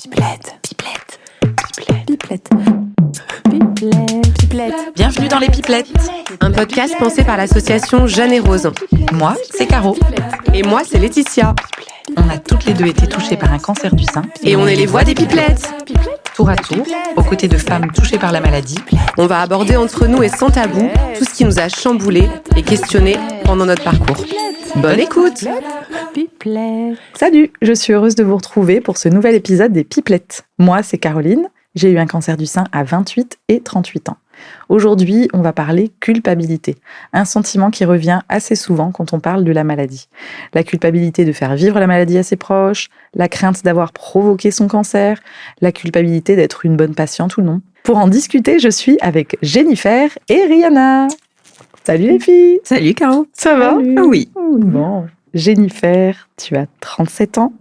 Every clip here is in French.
Pipelette. Pipelette. Pipelette. Pipelette. Pipelette. Pipelette. Bienvenue dans les Pipelettes, Un podcast pensé par l'association Jeanne et Rose. moi c'est Caro. Et moi, c'est Laetitia. On a toutes les deux été touchées par un cancer du sein. Et on est les voix des Pipelettes. Tour à tour, aux côtés de femmes touchées par la maladie. On va aborder entre nous et sans tabou tout ce qui nous a chamboulés et questionnés pendant notre parcours. Bonne écoute. Salut, je suis heureuse de vous retrouver pour ce nouvel épisode des Pipelettes. Moi, c'est Caroline, j'ai eu un cancer du sein à 28 et 38 ans. Aujourd'hui, on va parler culpabilité, un sentiment qui revient assez souvent quand on parle de la maladie. La culpabilité de faire vivre la maladie à ses proches, la crainte d'avoir provoqué son cancer, la culpabilité d'être une bonne patiente ou non. Pour en discuter, je suis avec Jennifer et Rihanna. Salut les filles. Salut Caro. Ça va? Ah oui. Bon. Jennifer, tu as 37 ans.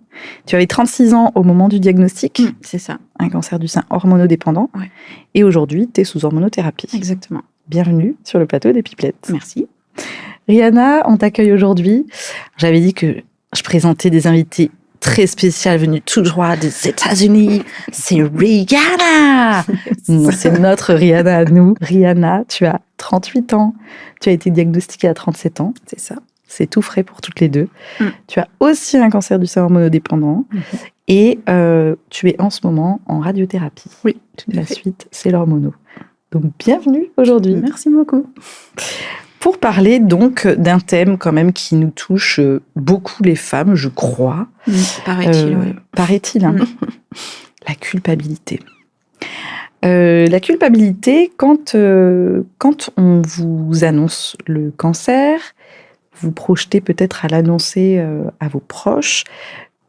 Tu avais 36 ans au moment du diagnostic, C'est ça, un cancer du sein hormonodépendant. Ouais. Et aujourd'hui, tu es sous hormonothérapie. exactement. Bienvenue sur le plateau des Pipelettes. Merci. Rihanna, on t'accueille aujourd'hui. J'avais dit que je présentais des invités très spéciales venues tout droit des États-Unis. C'est Rihanna. Non, c'est notre Rihanna à nous. Rihanna, tu as 38 ans. Tu as été diagnostiquée à 37 ans. C'est ça. C'est tout frais pour toutes les deux. Mm. Tu as aussi un cancer du sein hormonodépendant. Et tu es en ce moment en radiothérapie. Oui, tout à La fait. suite, c'est l'hormono. Donc, bienvenue aujourd'hui. Merci beaucoup. Pour parler donc d'un thème quand même qui nous touche beaucoup les femmes, je crois. Paraît-il, oui. Paraît-il, hein. La culpabilité. La culpabilité, quand on vous annonce le cancer, vous projetez peut-être à l'annoncer à vos proches.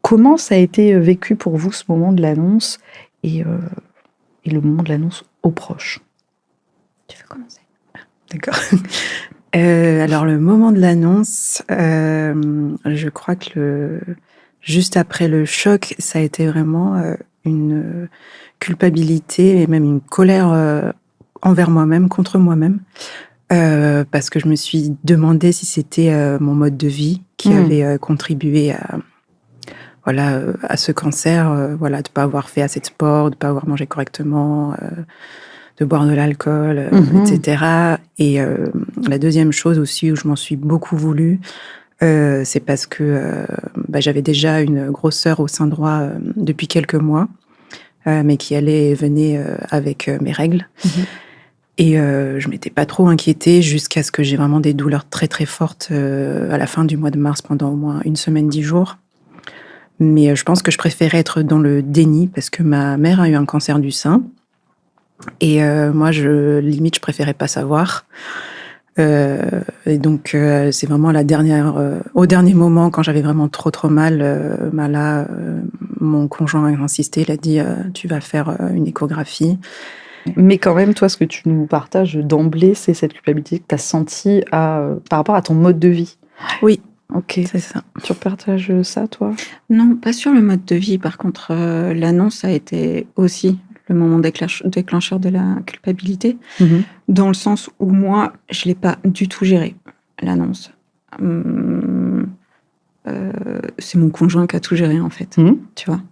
Comment ça a été vécu pour vous ce moment de l'annonce et le moment de l'annonce aux proches? Tu veux commencer? D'accord. Alors, le moment de l'annonce, je crois que juste après le choc, ça a été vraiment une culpabilité et même une colère envers moi-même, contre moi-même. Parce que je me suis demandé si c'était mon mode de vie qui avait contribué à ce cancer, de ne pas avoir fait assez de sport, de ne pas avoir mangé correctement, de boire de l'alcool, etc. Et la deuxième chose aussi où je m'en suis beaucoup voulu, c'est parce que j'avais déjà une grosseur au sein droit depuis quelques mois, mais qui allait et venait avec mes règles. Et je m'étais pas trop inquiétée jusqu'à ce que j'ai vraiment des douleurs très très fortes à la fin du mois de mars pendant au moins 1 semaine, 10 jours. Mais je pense que je préférais être dans le déni parce que ma mère a eu un cancer du sein. Et moi, je préférais pas savoir. Et donc, c'est vraiment au dernier moment, quand j'avais vraiment trop mal, là, mon conjoint a insisté, il a dit tu vas faire une échographie. Mais quand même, toi, ce que tu nous partages d'emblée, c'est cette culpabilité que tu as sentie par rapport à ton mode de vie. Oui, Ok. c'est ça. Tu partages ça, toi? Non, pas sur le mode de vie. Par contre, l'annonce a été aussi le moment déclencheur de la culpabilité, dans le sens où moi, je ne l'ai pas du tout géré, l'annonce. C'est mon conjoint qui a tout géré, en fait. Tu vois.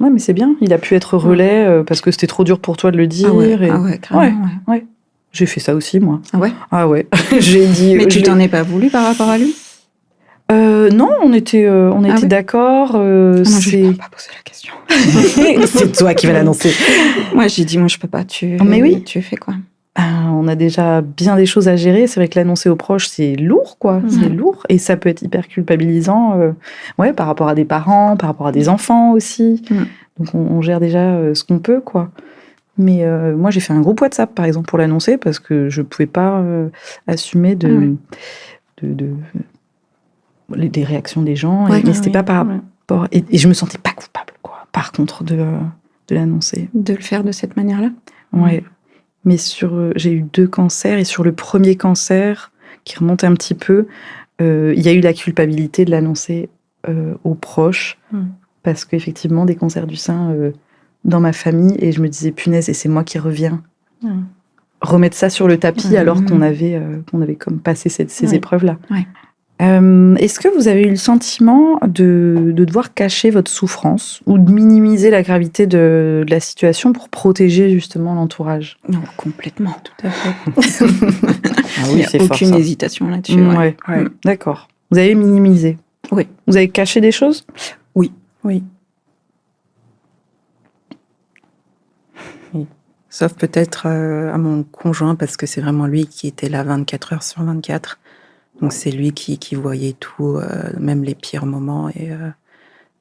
Ouais, mais c'est bien. Il a pu être relais parce que c'était trop dur pour toi de le dire. Ah ouais, carrément, ouais. J'ai fait ça aussi, moi. Ah ouais. Ah ouais. J'ai dit. Mais tu t'en es pas voulu par rapport à lui? Non, on était ouais. d'accord. Non, je ne vais pas poser la question. C'est toi qui vas l'annoncer. Moi, j'ai dit, moi, je peux pas. Mais oui. Tu fais quoi? On a déjà bien des choses à gérer. C'est vrai que l'annoncer aux proches, c'est lourd, quoi. C'est lourd. Et ça peut être hyper culpabilisant par rapport à des parents, par rapport à des enfants aussi. Donc, on gère déjà ce qu'on peut, quoi. Mais moi, j'ai fait un groupe WhatsApp, par exemple, pour l'annoncer, parce que je ne pouvais pas assumer des réactions des gens. Et c'était pas par rapport... Et je me sentais pas coupable, quoi, par contre, de l'annoncer. De le faire de cette manière-là? Ouais. Mais j'ai eu 2 cancers, et sur le premier cancer, qui remonte un petit peu, il y a eu la culpabilité de l'annoncer aux proches, parce qu'effectivement, des cancers du sein dans ma famille, et je me disais, punaise, et c'est moi qui reviens. Remettre ça sur le tapis alors qu'on avait comme passé ces épreuves-là. Ouais. Est-ce que vous avez eu le sentiment de devoir cacher votre souffrance ou de minimiser la gravité de la situation pour protéger justement l'entourage? Non, complètement. Tout à fait. Ah Il n'y a aucune hésitation là-dessus. Ouais. D'accord. Vous avez minimisé? Oui. Vous avez caché des choses? Oui. Sauf peut-être à mon conjoint, parce que c'est vraiment lui qui était là 24 heures sur 24. Donc c'est lui qui voyait tout, même les pires moments.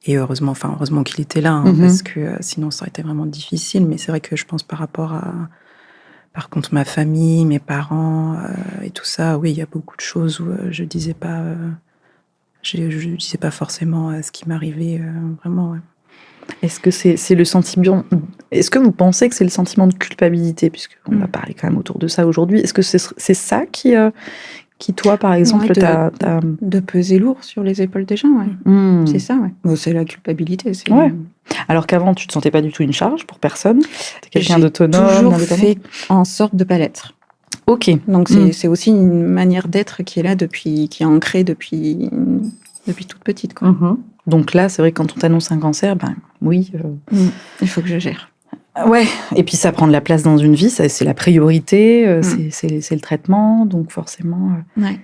Et heureusement qu'il était là, parce que sinon ça aurait été vraiment difficile. Mais c'est vrai que je pense par contre, ma famille, mes parents et tout ça, oui, il y a beaucoup de choses où je disais pas forcément ce qui m'arrivait vraiment. Ouais. Est-ce que c'est le sentiment? Est-ce que vous pensez que c'est le sentiment de culpabilité, puisqu'on va parler quand même autour de ça aujourd'hui? Est-ce que c'est ça qui toi, par exemple, de peser lourd sur les épaules des gens, ouais. C'est ça, ouais. Bon, c'est la culpabilité. Ouais. Alors qu'avant, tu te sentais pas du tout une charge pour personne? T'es quelqu'un d'autonome, toujours indépendant? fait en sorte de pas l'être. Ok. Donc c'est aussi une manière d'être qui est là qui est ancrée depuis toute petite, quoi. Donc là, c'est vrai que quand on t'annonce un cancer, oui. Il faut que je gère. Ouais, et puis ça prend de la place dans une vie, c'est la priorité, c'est le traitement, donc forcément. Ouais.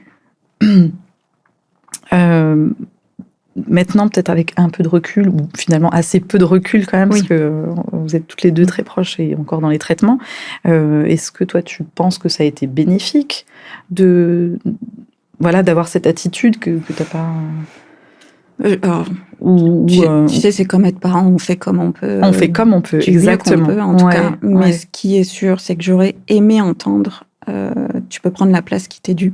Maintenant, peut-être avec un peu de recul, ou finalement assez peu de recul quand même, parce que vous êtes toutes les deux très proches et encore dans les traitements, est-ce que toi, tu penses que ça a été bénéfique d'avoir cette attitude que t'as pas... Tu sais, c'est comme être parent, on fait comme on peut. On fait comme on peut, exactement. Peut, en tout cas. Mais ce qui est sûr, c'est que j'aurais aimé entendre tu peux prendre la place qui t'est due.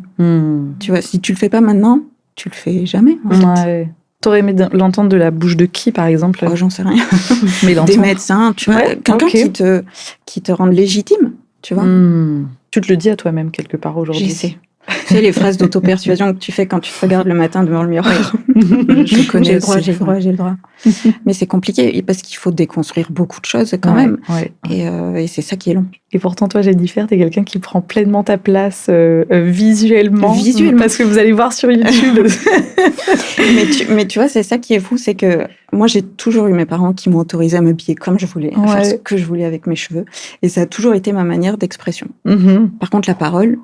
Tu vois, si tu le fais pas maintenant, tu le fais jamais, en fait. Ouais. T'aurais aimé l'entendre de la bouche de qui, par exemple? J'en sais rien. Mais des médecins, tu vois, quelqu'un qui te rende légitime, tu vois. Tu te le dis à toi-même quelque part aujourd'hui? J'essaie. Tu sais, les phrases d'auto-persuasion que tu fais quand tu te regardes le matin devant le miroir. Je connais j'ai le droit. Mais c'est compliqué parce qu'il faut déconstruire beaucoup de choses quand même. Ouais. Et c'est ça qui est long. Et pourtant, toi, Jennifer, t'es quelqu'un qui prend pleinement ta place visuellement. Parce que vous allez voir sur YouTube. mais tu vois, c'est ça qui est fou, c'est que moi, j'ai toujours eu mes parents qui m'ont autorisé à m'habiller comme je voulais, à faire ce que je voulais avec mes cheveux. Et ça a toujours été ma manière d'expression. Par contre, la parole...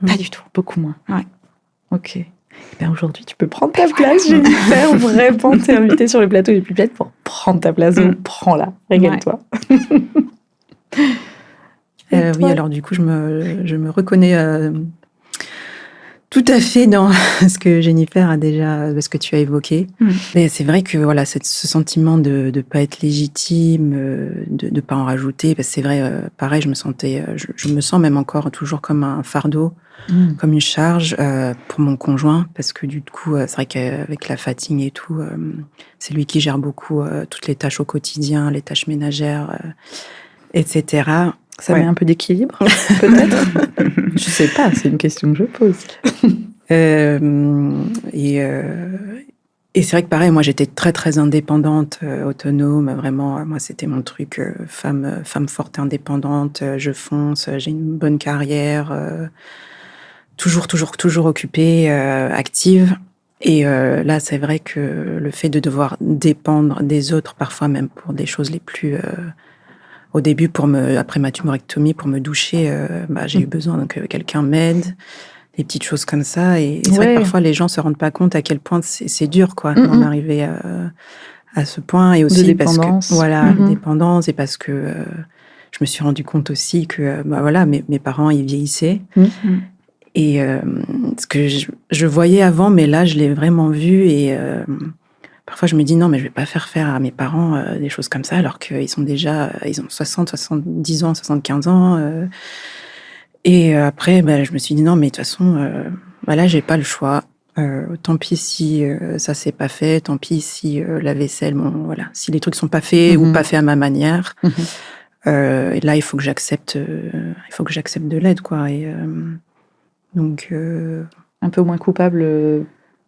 Pas du tout. Beaucoup moins. Ouais. Ok. Aujourd'hui, tu peux prendre ta place, Jennifer. Vraiment, t'es invitée sur le plateau des Pipelettes pour prendre ta place. Donc, prends-la. Régale-toi. Oui, alors du coup, je me reconnais tout à fait dans ce que Jennifer a déjà, ce que tu as évoqué. Mais c'est vrai que voilà, ce sentiment de ne pas être légitime, de ne pas en rajouter, parce que c'est vrai, pareil, je me sens même encore toujours comme un fardeau, comme une charge pour mon conjoint, parce que du coup, c'est vrai qu'avec la fatigue et tout, c'est lui qui gère beaucoup toutes les tâches au quotidien, les tâches ménagères, etc. Ça met un peu d'équilibre, peut-être. Je sais pas, c'est une question que je pose. Et c'est vrai que pareil, moi j'étais très très indépendante, autonome, vraiment. Moi c'était mon truc, femme forte et indépendante. Je fonce, j'ai une bonne carrière, toujours occupée, active. Et là c'est vrai que le fait de devoir dépendre des autres, parfois même pour des choses les plus au début, après ma tumorectomie, pour me doucher, j'ai eu besoin que quelqu'un m'aide, des petites choses comme ça. Et c'est vrai que parfois, les gens se rendent pas compte à quel point c'est dur, quoi, d'en arriver à ce point. Et aussi de dépendance. Dépendance. Et parce que je me suis rendu compte aussi que, mes parents, ils vieillissaient. Et ce que je voyais avant, mais là, je l'ai vraiment vu. Et parfois, je me dis, non, mais je vais pas faire à mes parents des choses comme ça, alors qu'ils sont déjà, ils ont 60, 70 ans, 75 ans. Et après, je me suis dit, non, mais de toute façon, là, j'ai pas le choix. Tant pis si ça s'est pas fait, tant pis si la vaisselle, si les trucs sont pas faits ou pas faits à ma manière. Et là, il faut que j'accepte de l'aide, quoi. Et donc, un peu moins coupable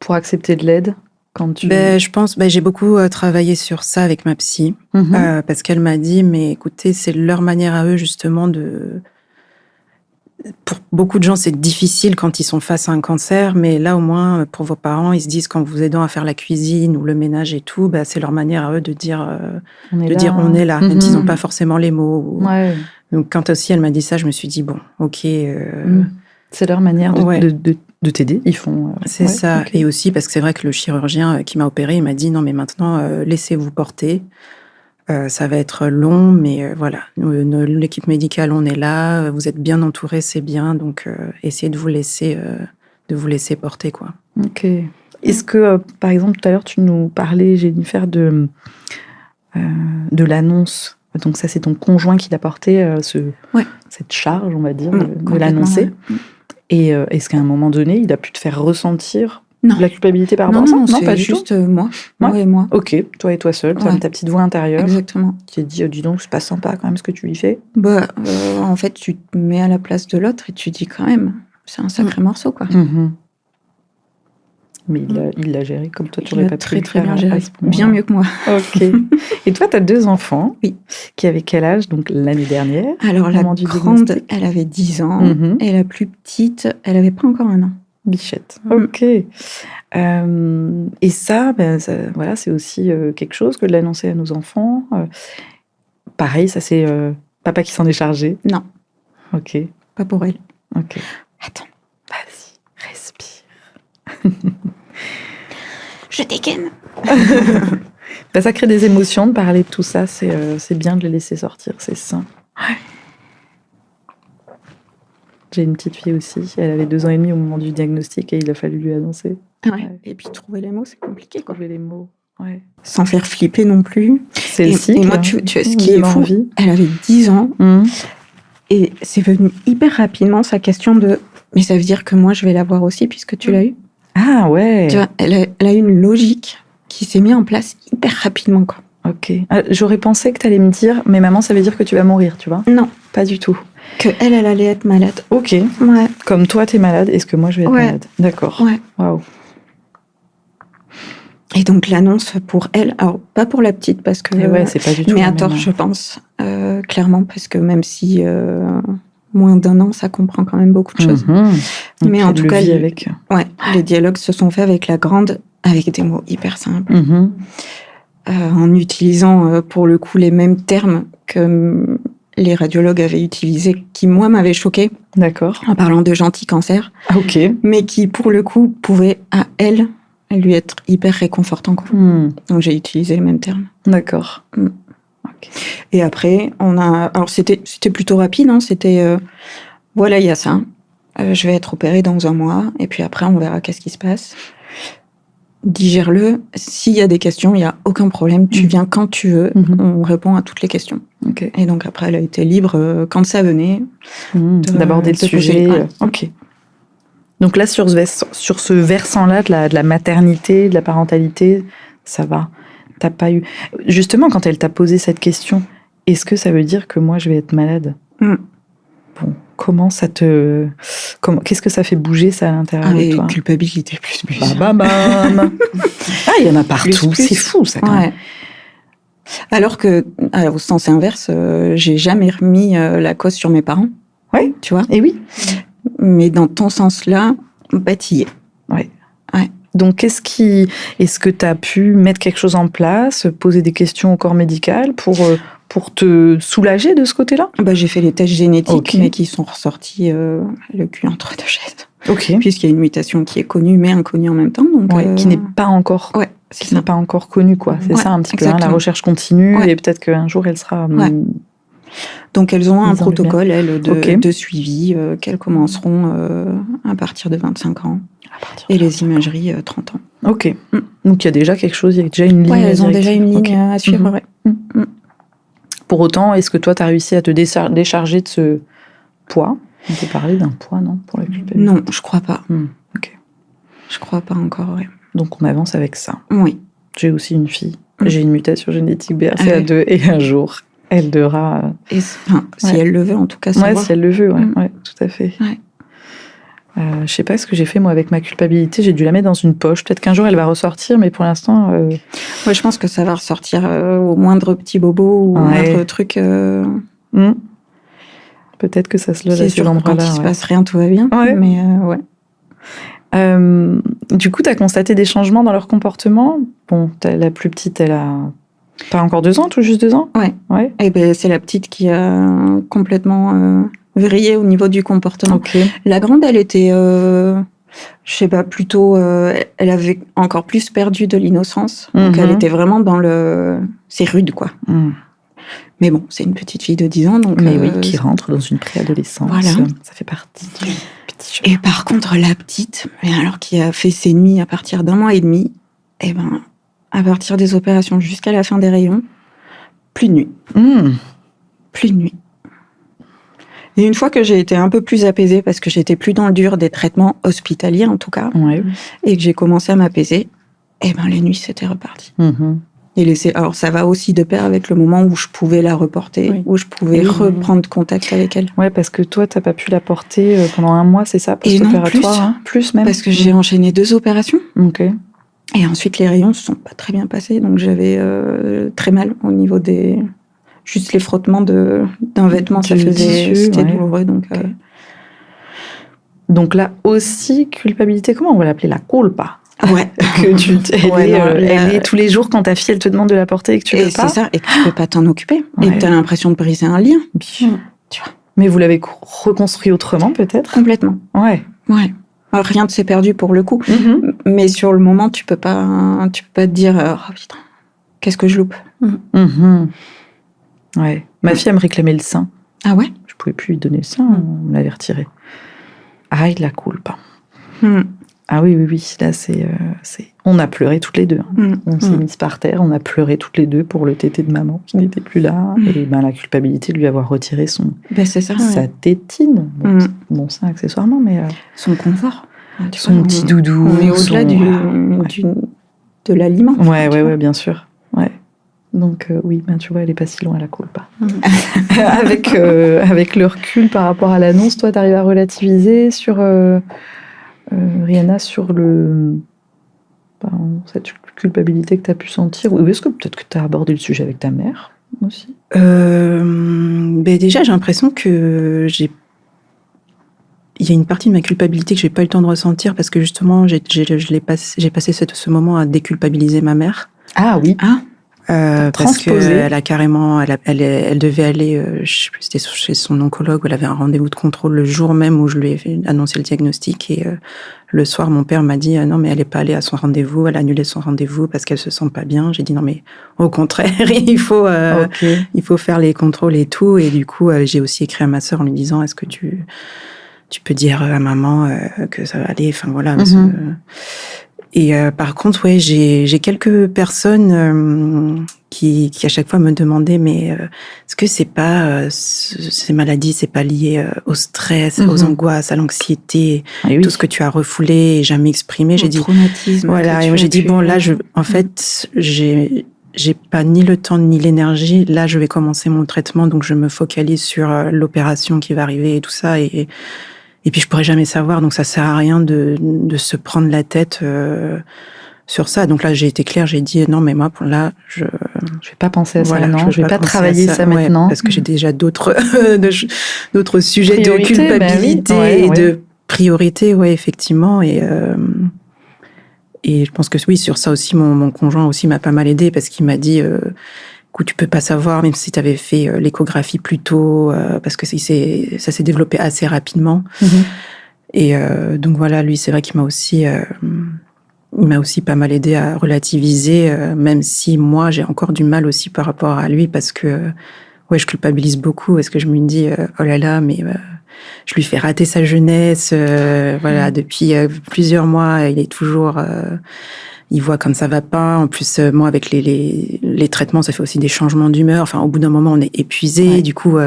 pour accepter de l'aide. Je pense, j'ai beaucoup travaillé sur ça avec ma psy, parce qu'elle m'a dit, mais écoutez, c'est leur manière à eux justement pour beaucoup de gens, c'est difficile quand ils sont face à un cancer, mais là, au moins, pour vos parents, ils se disent qu'en vous aidant à faire la cuisine ou le ménage et tout, bah, c'est leur manière à eux de dire on est là, même s'ils n'ont pas forcément les mots. Ouais. Donc, quand aussi elle m'a dit ça, je me suis dit, bon, ok. C'est leur manière de t'aider. Ils font. C'est ça. Okay. Et aussi, parce que c'est vrai que le chirurgien qui m'a opéré, il m'a dit, non, mais maintenant, laissez-vous porter. Ça va être long, mais voilà. L'équipe médicale, on est là. Vous êtes bien entourés, c'est bien. Donc, essayez de vous laisser porter, quoi. Ok. Est-ce que, par exemple, tout à l'heure, tu nous parlais, Jennifer, de l'annonce. Donc ça, c'est ton conjoint qui t'a porté cette charge, on va dire, de l'annoncer. Ouais. Et est-ce qu'à un moment donné, il a pu te faire ressentir de la culpabilité par rapport à ça? Non, pas juste moi. Moi et moi. Ok, toi et toi seule, tu as ta petite voix intérieure. Exactement. Tu t'es dit, dis donc, c'est pas sympa quand même ce que tu lui fais. En fait, tu te mets à la place de l'autre et tu dis quand même, c'est un sacré morceau, quoi. Mais il l'a géré comme toi, tu n'aurais pas pu le faire. Bien géré, bien mieux que moi. Ok. Et toi, tu as 2 enfants. Oui. Qui avaient quel âge, donc l'année dernière? Alors, la grande, elle avait 10 ans. Et la plus petite, elle n'avait pas encore 1 an. Bichette. Ok. Et ça, voilà, c'est aussi quelque chose que de l'annoncer à nos enfants. Pareil, ça c'est papa qui s'en est chargé? Non. Ok. Pas pour elle. Ok. Attends. Vas-y, respire. Je dégaine. Ça crée des émotions de parler de tout ça. C'est bien de les laisser sortir, c'est sain. Ouais. J'ai une petite fille aussi. Elle avait 2 ans et demi au moment du diagnostic et il a fallu lui annoncer. Ouais. Et puis trouver les mots, c'est compliqué, quoi. Trouver les mots. Ouais. Sans faire flipper non plus. C'est le cycle. Et moi, tu vois, ce qui est fou, elle avait 10 ans. Et c'est venu hyper rapidement sa question de « Mais ça veut dire que moi, je vais l'avoir aussi puisque tu l'as eu ?» Ah ouais. Tu vois, elle a une logique qui s'est mise en place hyper rapidement, quoi. Ok. J'aurais pensé que tu allais me dire « Mais maman, ça veut dire que tu vas mourir, tu vois ?» Non. Pas du tout. Que elle allait être malade. Ok. Ouais. Comme toi, t'es malade, est-ce que moi, je vais être malade? D'accord. Ouais. Waouh. Et donc, l'annonce pour elle, alors pas pour la petite, parce que... c'est pas du tout mais à tort, je pense, clairement, parce que même si moins d'1 an, ça comprend quand même beaucoup de choses. Mais en tout cas, les dialogues se sont faits avec la grande, avec des mots hyper simples, en utilisant, pour le coup, les mêmes termes que les radiologues avaient utilisés, qui, moi, m'avaient choquée. D'accord. En parlant de gentil cancer. Ok. Mais qui, pour le coup, pouvaient, à elle, lui être hyper réconfortant, quoi. Donc, j'ai utilisé les mêmes termes. D'accord. Okay. Et après, alors, c'était plutôt rapide, hein. C'était, voilà, il y a ça. Je vais être opérée dans 1 mois. Et puis après, on verra qu'est-ce qui se passe. Digère-le. S'il y a des questions, il n'y a aucun problème. Tu viens quand tu veux. On répond à toutes les questions. Okay. Et donc après, elle a été libre quand ça venait. D'aborder le sujet. Ok. Donc là, sur ce versant-là de la maternité, de la parentalité, ça va. T'as pas eu... Justement, quand elle t'a posé cette question, est-ce que ça veut dire que moi, je vais être malade? Bon, comment ça te... Qu'est-ce que ça fait bouger, ça, à l'intérieur de toi? Culpabilité, plus. Bam. Il y en a partout. Plus. C'est fou, ça, quand même. Alors que, au sens inverse, j'ai jamais remis la cause sur mes parents. Oui. Tu vois? Et oui. Mais dans ton sens-là, t'y es. Ouais. Donc, est-ce que tu as pu mettre quelque chose en place, poser des questions au corps médical pour te soulager de ce côté-là? J'ai fait les tests génétiques, mais qui sont ressortis le cul entre 2 chaises. Ok. Puisqu'il y a une mutation qui est connue, mais inconnue en même temps. Donc, qui n'est pas encore... qui n'est pas encore connue, quoi. C'est ça, un petit peu. La recherche continue, et peut-être qu'un jour, elle sera... Donc, elles ont un protocole, de suivi, qu'elles commenceront à partir de 25 ans. Et les imageries, 30 ans. Ok. Donc, il y a déjà quelque chose, il y a déjà une ligne. Oui, elles ont déjà une ligne à suivre, Pour autant, est-ce que toi, tu as réussi à te décharger de ce poids? On peut parler d'un poids, non, pour la culpabilité? Non, je crois pas. Ok. Je crois pas encore, Donc, on avance avec ça. Oui. J'ai aussi une fille. J'ai une mutation génétique BRCA2 et un jour... Elle devra... si elle le veut, en tout cas, savoir. Si elle le veut, tout à fait. Je sais pas ce que j'ai fait, moi, avec ma culpabilité. J'ai dû la mettre dans une poche. Peut-être qu'un jour, elle va ressortir, mais pour l'instant... je pense que ça va ressortir au moindre petit bobo ou au moindre truc... peut-être que ça se loge C'est à ces sûr que quand endroits-là. il se passe rien, tout va bien. Ouais. Mais ouais. Du coup, tu as constaté des changements dans leur comportement. Bon, la plus petite, elle a pas encore 2 ans, tout juste 2 ans. Ouais. Et ben, c'est la petite qui a complètement vrillé au niveau du comportement. Ok. La grande, elle était, je sais pas, plutôt, elle avait encore plus perdu de l'innocence. Donc, elle était vraiment dans le... C'est rude, quoi. Mais bon, c'est une petite fille de 10 ans, donc... Mais oui, qui rentre dans une préadolescence. Voilà. Ça fait partie du petit jeu. Et par contre, la petite, mais alors qui a fait ses nuits à partir d'1 mois et demi, eh ben, à partir des opérations jusqu'à la fin des rayons, plus de nuit. Plus de nuit. Et une fois que j'ai été un peu plus apaisée, parce que j'étais plus dans le dur des traitements hospitaliers en tout cas, Ouais. et que j'ai commencé à m'apaiser, eh ben, les nuits, c'était reparti. Alors, ça va aussi de pair avec le moment où je pouvais la reporter, où je pouvais reprendre contact avec elle. Ouais, parce que toi, t'as pas pu la porter pendant 1 mois, c'est ça, Et non, post-opératoire, plus même. Parce que j'ai enchaîné 2 opérations. Ok. Et ensuite, les rayons se sont pas très bien passés, donc j'avais très mal au niveau des... Juste les frottements d'un vêtement, c'était douloureux. Donc là aussi, culpabilité, comment on va l'appeler? La culpa. Ouais. Elle est tous les jours quand ta fille, elle te demande de la porter et que tu peux pas. C'est ça, et que tu peux pas t'en occuper. Ouais. Et que tu as l'impression de briser un lien. Tu vois. Mais vous l'avez reconstruit autrement, peut-être? Complètement. Ouais. Alors, rien ne s'est perdu pour le coup. Mais sur le moment, tu peux pas te dire, oh putain, qu'est-ce que je loupe? Ouais. Ma fille, elle me réclamait le sein. Ah ouais? Je pouvais plus lui donner le sein, on me l'avait retiré. Aïe, la culpa. Ah oui. Là, c'est... On a pleuré toutes les deux. On s'est mises par terre, on a pleuré toutes les deux pour le tété de maman qui n'était plus là. Et ben, la culpabilité de lui avoir retiré sa tétine. Bon, ça, accessoirement, mais... son confort. Son petit doudou. On est au-delà de l'aliment. Ouais, bien sûr. Ouais. Donc oui, ben, tu vois, elle est pas si loin, la culpa. Avec le recul par rapport à l'annonce, toi, t'arrives à relativiser sur... Rihanna, sur cette culpabilité que tu as pu sentir, ou est-ce que peut-être que tu as abordé le sujet avec ta mère aussi? Déjà, j'ai l'impression que il y a une partie de ma culpabilité que j'ai pas eu le temps de ressentir parce que justement, j'ai passé ce moment à déculpabiliser ma mère. Ah oui. Parce qu'elle a carrément, elle devait aller, je sais plus, c'était chez son oncologue où elle avait un rendez-vous de contrôle le jour même où je lui ai annoncé le diagnostic et le soir mon père m'a dit non mais elle est pas allée à son rendez-vous, elle a annulé son rendez-vous parce qu'elle se sent pas bien. J'ai dit non mais au contraire il faut faire les contrôles et tout et du coup j'ai aussi écrit à ma sœur en lui disant est-ce que tu peux dire à maman que ça va aller, enfin voilà. Et par contre, ouais, j'ai quelques personnes qui à chaque fois me demandaient, mais est-ce que c'est pas ces maladies, c'est pas lié au stress, aux angoisses, à l'anxiété, tout ce que tu as refoulé et jamais exprimé. J'ai dit traumatisme. Voilà, et moi j'ai dit bon là, en fait, j'ai pas ni le temps ni l'énergie. Là, je vais commencer mon traitement, donc je me focalise sur l'opération qui va arriver et tout ça et puis je pourrais jamais savoir, donc ça sert à rien de se prendre la tête sur ça. Donc là, j'ai été claire, j'ai dit non, mais moi pour là, je vais pas penser à ça maintenant, je vais pas travailler ça maintenant, parce que j'ai déjà d'autres sujets de culpabilité et de priorité, ouais, effectivement, et je pense que oui, sur ça aussi, mon conjoint aussi m'a pas mal aidé parce qu'il m'a dit écoute, tu peux pas savoir, même si tu avais fait l'échographie plus tôt, parce que ça s'est développé assez rapidement. Et donc voilà, lui, c'est vrai qu'il m'a aussi pas mal aidé à relativiser, même si moi, j'ai encore du mal aussi par rapport à lui, parce que ouais, je culpabilise beaucoup, parce que je me dis, oh là là, mais je lui fais rater sa jeunesse, voilà, depuis plusieurs mois, il est toujours... il voit quand ça va pas. En plus, moi, avec les traitements, ça fait aussi des changements d'humeur. Enfin, au bout d'un moment, on est épuisé. Ouais. Du coup,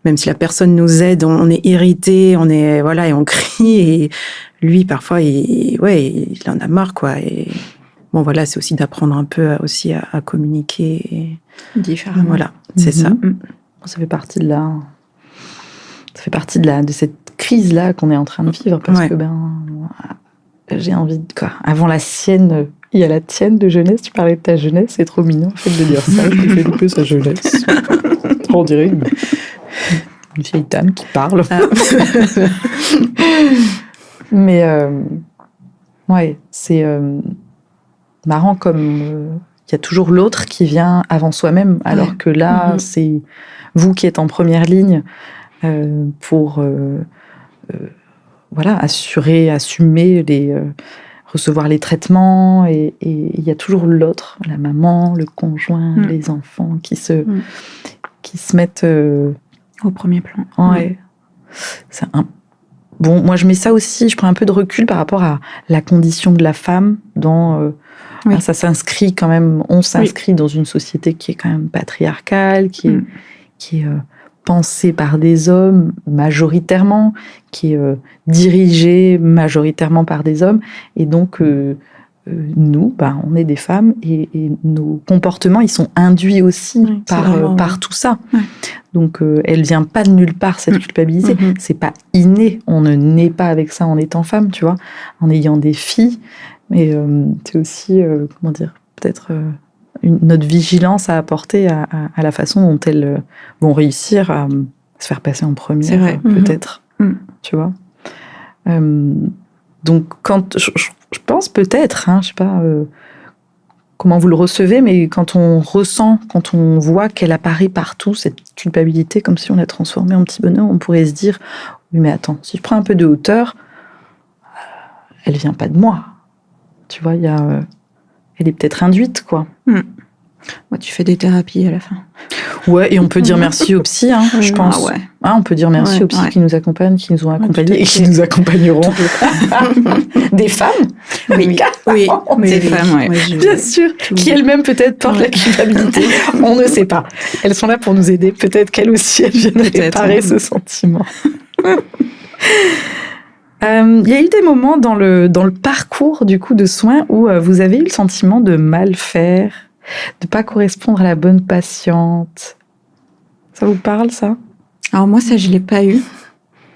même si la personne nous aide, on est irrité, et on crie. Et lui, parfois, il en a marre, quoi. Et bon, voilà, c'est aussi d'apprendre un peu aussi à communiquer. Différemment. Voilà, c'est ça. Ça fait partie de de cette crise-là qu'on est en train de vivre, parce que j'ai envie de quoi. Avant la sienne, il y a la tienne de jeunesse. Tu parlais de ta jeunesse, c'est trop mignon en fait de dire ça. Je lui fais louper sa jeunesse. On dirait Une vieille dame qui parle. Ah. Mais ouais, c'est marrant comme il y a toujours l'autre qui vient avant soi-même, alors que là, c'est vous qui êtes en première ligne pour voilà, assumer recevoir les traitements, et il y a toujours l'autre, la maman, le conjoint, les enfants qui se mettent au premier plan. Ouais. C'est bon, moi je mets ça aussi, je prends un peu de recul par rapport à la condition de la femme dans ça s'inscrit quand même, on s'inscrit dans une société qui est quand même patriarcale, qui est pensée par des hommes majoritairement, qui est dirigée majoritairement par des hommes, et donc nous, on est des femmes, et nos comportements, ils sont induits aussi par tout ça. Ouais. Donc, elle vient pas de nulle part, cette culpabilité. C'est pas inné. On ne naît pas avec ça en étant femme, tu vois, en ayant des filles. Mais c'est aussi, comment dire, peut-être notre vigilance à apporter à la façon dont elles vont réussir à se faire passer en première, c'est vrai. Peut-être. Tu vois. Donc, quand je pense peut-être, je sais pas comment vous le recevez, mais quand on voit qu'elle apparaît partout, cette culpabilité, comme si on la transformait en petit bonheur, on pourrait se dire, oui, mais attends, si je prends un peu de hauteur, elle vient pas de moi. Tu vois, elle est peut-être induite, quoi. Ouais, tu fais des thérapies à la fin. Ouais, et on peut dire merci aux psys, je pense. Ah ouais. On peut dire merci aux psys qui nous accompagnent, qui nous ont accompagnés et qui nous accompagneront. Des femmes? Oui, des femmes, bien sûr, qui elles-mêmes peut-être portent la culpabilité. On ne sait pas. Elles sont là pour nous aider. Peut-être qu'elles aussi, elles viennent réparer ce sentiment. Il y a eu des moments dans le parcours du coup de soins où vous avez eu le sentiment de mal faire, de pas correspondre à la bonne patiente. Ça vous parle, ça? Alors moi, ça, je l'ai pas eu.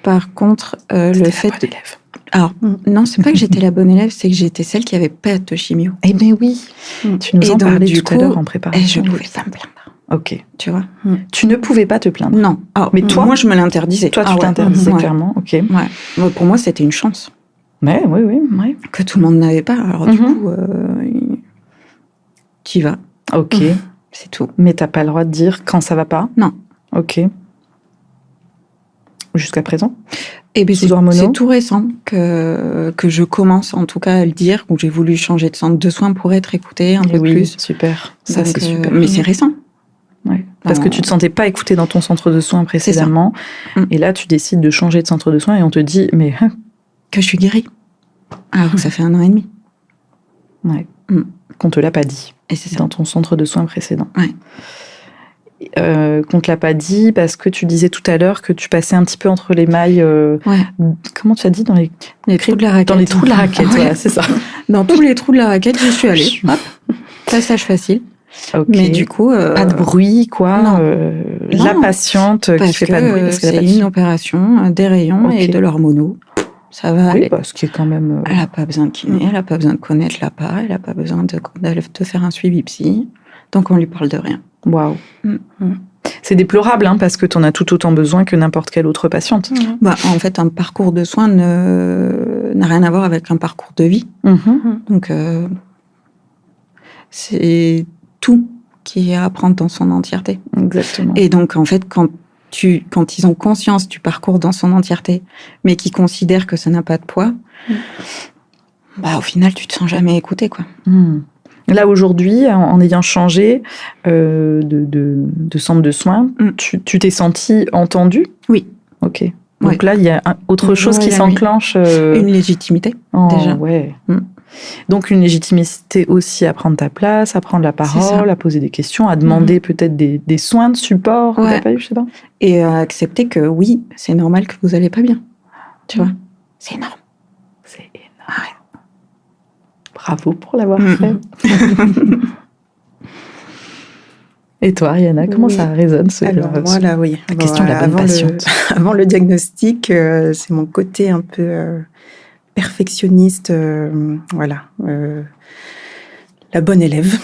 Par contre, le fait de... élève. Alors, non, c'est pas que j'étais la bonne élève, c'est que j'étais celle qui avait pas de chimio. Eh bien oui, tu nous en parlais tout à l'heure en préparation. Et je pouvais pas me plaindre. Ok. Tu vois. Tu ne pouvais pas te plaindre? Non. Alors, mais toi, moi, je me l'interdisais. Toi, tu t'interdisais clairement, ok. Ouais. Pour moi, c'était une chance. Ouais. Que tout le monde n'avait pas. Alors du coup, tu y vas. Ok. C'est tout. Mais t'as pas le droit de dire quand ça va pas? Non. Ok. Jusqu'à présent? Et bien, c'est tout récent que je commence en tout cas à le dire, où j'ai voulu changer de centre de soins pour être écoutée un peu plus. Super. Ça, c'est super. Mais c'est récent. Ouais. Parce que tu te sentais pas écoutée dans ton centre de soins précédemment. Et là, tu décides de changer de centre de soins et on te dit, mais... que je suis guérie. Alors que ça fait 1 an et demi. Ouais. Qu'on te l'a pas dit. Et c'est ça. Dans ton centre de soins précédent. Ouais. Qu'on te l'a pas dit parce que tu disais tout à l'heure que tu passais un petit peu entre les mailles. Comment tu as dit? Dans les trous de la raquette. Dans les trous de la raquette, voilà, c'est ça. Dans tous les trous de la raquette, j'y suis allée. Hop, passage facile. Okay. Mais du coup, pas de bruit, quoi. Non. La patiente qui fait pas de bruit parce qu'elle c'est une opération, des rayons et de l'hormono. Ça va aller. Parce que quand même. Elle n'a pas besoin de kiné, elle n'a pas besoin de connaître l'appart, elle n'a pas besoin de faire un suivi psy. Donc on lui parle de rien. Waouh. C'est déplorable, parce que tu en as tout autant besoin que n'importe quelle autre patiente. En fait, un parcours de soins n'a rien à voir avec un parcours de vie. Donc, c'est tout qui est à prendre dans son entièreté. Exactement. Et donc, en fait, quand ils ont conscience du parcours dans son entièreté, mais qu'ils considèrent que ça n'a pas de poids, au final, tu te sens jamais écouté, quoi. Là, aujourd'hui, en ayant changé de centre de soins, tu t'es sentie entendue? Oui. Ok. Donc là, il y a autre chose qui s'enclenche. Une légitimité, déjà. Ouais. Donc une légitimité aussi à prendre ta place, à prendre la parole, à poser des questions, à demander peut-être des soins de support que t'as pas eu, je sais pas. Et à accepter que oui, c'est normal que vous allez pas bien. Tu vois. C'est énorme. C'est énorme. Bravo pour l'avoir fait. Et toi, Ariana, comment ça résonne voilà, la question de la bonne patiente. Avant le diagnostic, c'est mon côté un peu perfectionniste, la bonne élève.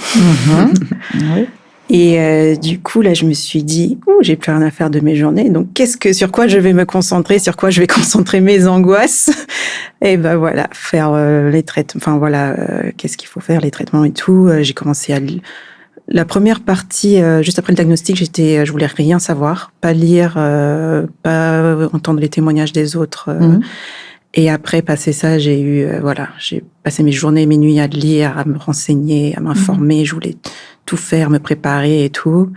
Oui. Et du coup, là, je me suis dit, j'ai plus rien à faire de mes journées. Donc, sur quoi je vais me concentrer, sur quoi je vais concentrer mes angoisses? Et ben voilà, faire les traitements. Enfin voilà, qu'est-ce qu'il faut faire, les traitements et tout. J'ai commencé la première partie, juste après le diagnostic, je voulais rien savoir, pas lire, pas entendre les témoignages des autres. Et après, passer ça, j'ai passé mes journées et mes nuits à lire, à me renseigner, à m'informer. Je voulais tout faire, me préparer et tout.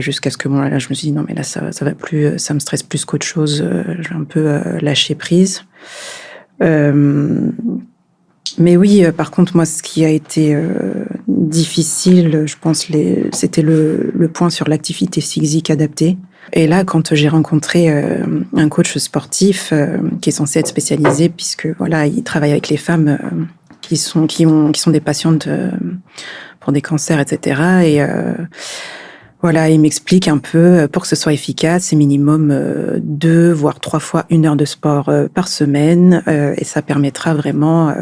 Jusqu'à ce que, là, je me suis dit, non, mais là, ça va plus, ça me stresse plus qu'autre chose. Je vais un peu lâcher prise. Mais oui, par contre, moi, ce qui a été difficile, je pense, c'était le point sur l'activité physique adaptée. Et là, quand j'ai rencontré un coach sportif qui est censé être spécialisé, puisque voilà, il travaille avec les femmes qui sont des patientes pour des cancers, etc. Et voilà, il m'explique un peu, pour que ce soit efficace, c'est minimum 2 voire 3 fois 1 heure de sport par semaine, et ça permettra vraiment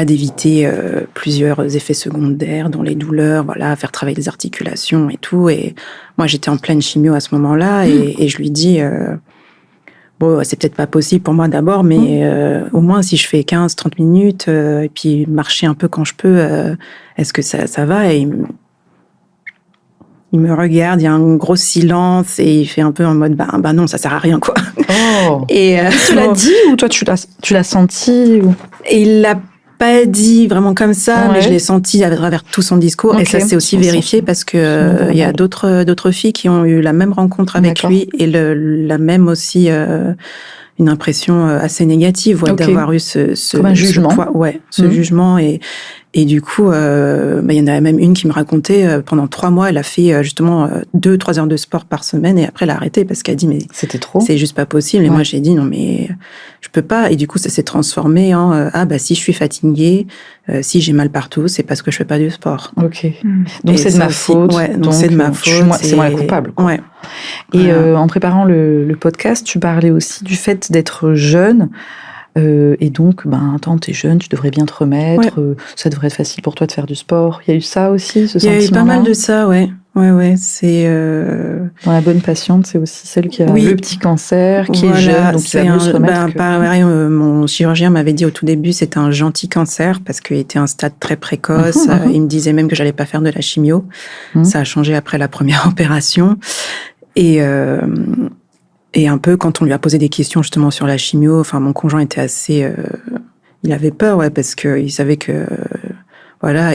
d'éviter plusieurs effets secondaires, dont les douleurs, faire travailler les articulations et tout. Et moi, j'étais en pleine chimio à ce moment-là, et je lui dis, c'est peut-être pas possible pour moi d'abord, mais au moins si je fais 15-30 minutes, et puis marcher un peu quand je peux, est-ce que ça va? Et il me regarde, il y a un gros silence, et il fait un peu en mode, bah non, ça sert à rien, quoi. Oh. Et tu l'as dit, ou toi tu l'as senti ou... Et il l'a pas dit vraiment comme ça, mais je l'ai senti à travers tout son discours. Okay. Et ça s'est aussi vérifié parce que il y a d'autres filles qui ont eu la même rencontre avec lui et la même aussi une impression assez négative d'avoir eu ce comme un jugement. Ce jugement. Et du coup, il y en a même une qui me racontait, pendant 3 mois, elle a fait justement 2-3 heures de sport par semaine, et après elle a arrêté parce qu'elle a dit, mais c'était trop. C'est juste pas possible. Et moi, j'ai dit, non, mais je peux pas. Et du coup, ça s'est transformé en, si je suis fatiguée, si j'ai mal partout, c'est parce que je fais pas du sport. Ok. Donc c'est de ma faute. Ouais, donc c'est de ma faute. C'est moi la coupable. Quoi. Ouais. Et en préparant le podcast, tu parlais aussi du fait d'être jeune. Et donc, attends, t'es jeune, tu devrais bien te remettre, ça devrait être facile pour toi de faire du sport. Il y a eu ça aussi, ce sentiment-là? Il y a eu pas mal de ça, ouais, c'est... Dans la bonne patiente, c'est aussi celle qui a le petit cancer, qui est jeune, donc qui va mieux se remettre. Pareil, mon chirurgien m'avait dit au tout début, c'était un gentil cancer, parce qu'il était à un stade très précoce. Il me disait même que j'allais pas faire de la chimio. Ça a changé après la première opération. Et un peu, quand on lui a posé des questions justement sur la chimio, mon conjoint était assez... il avait peur, parce qu'il savait que,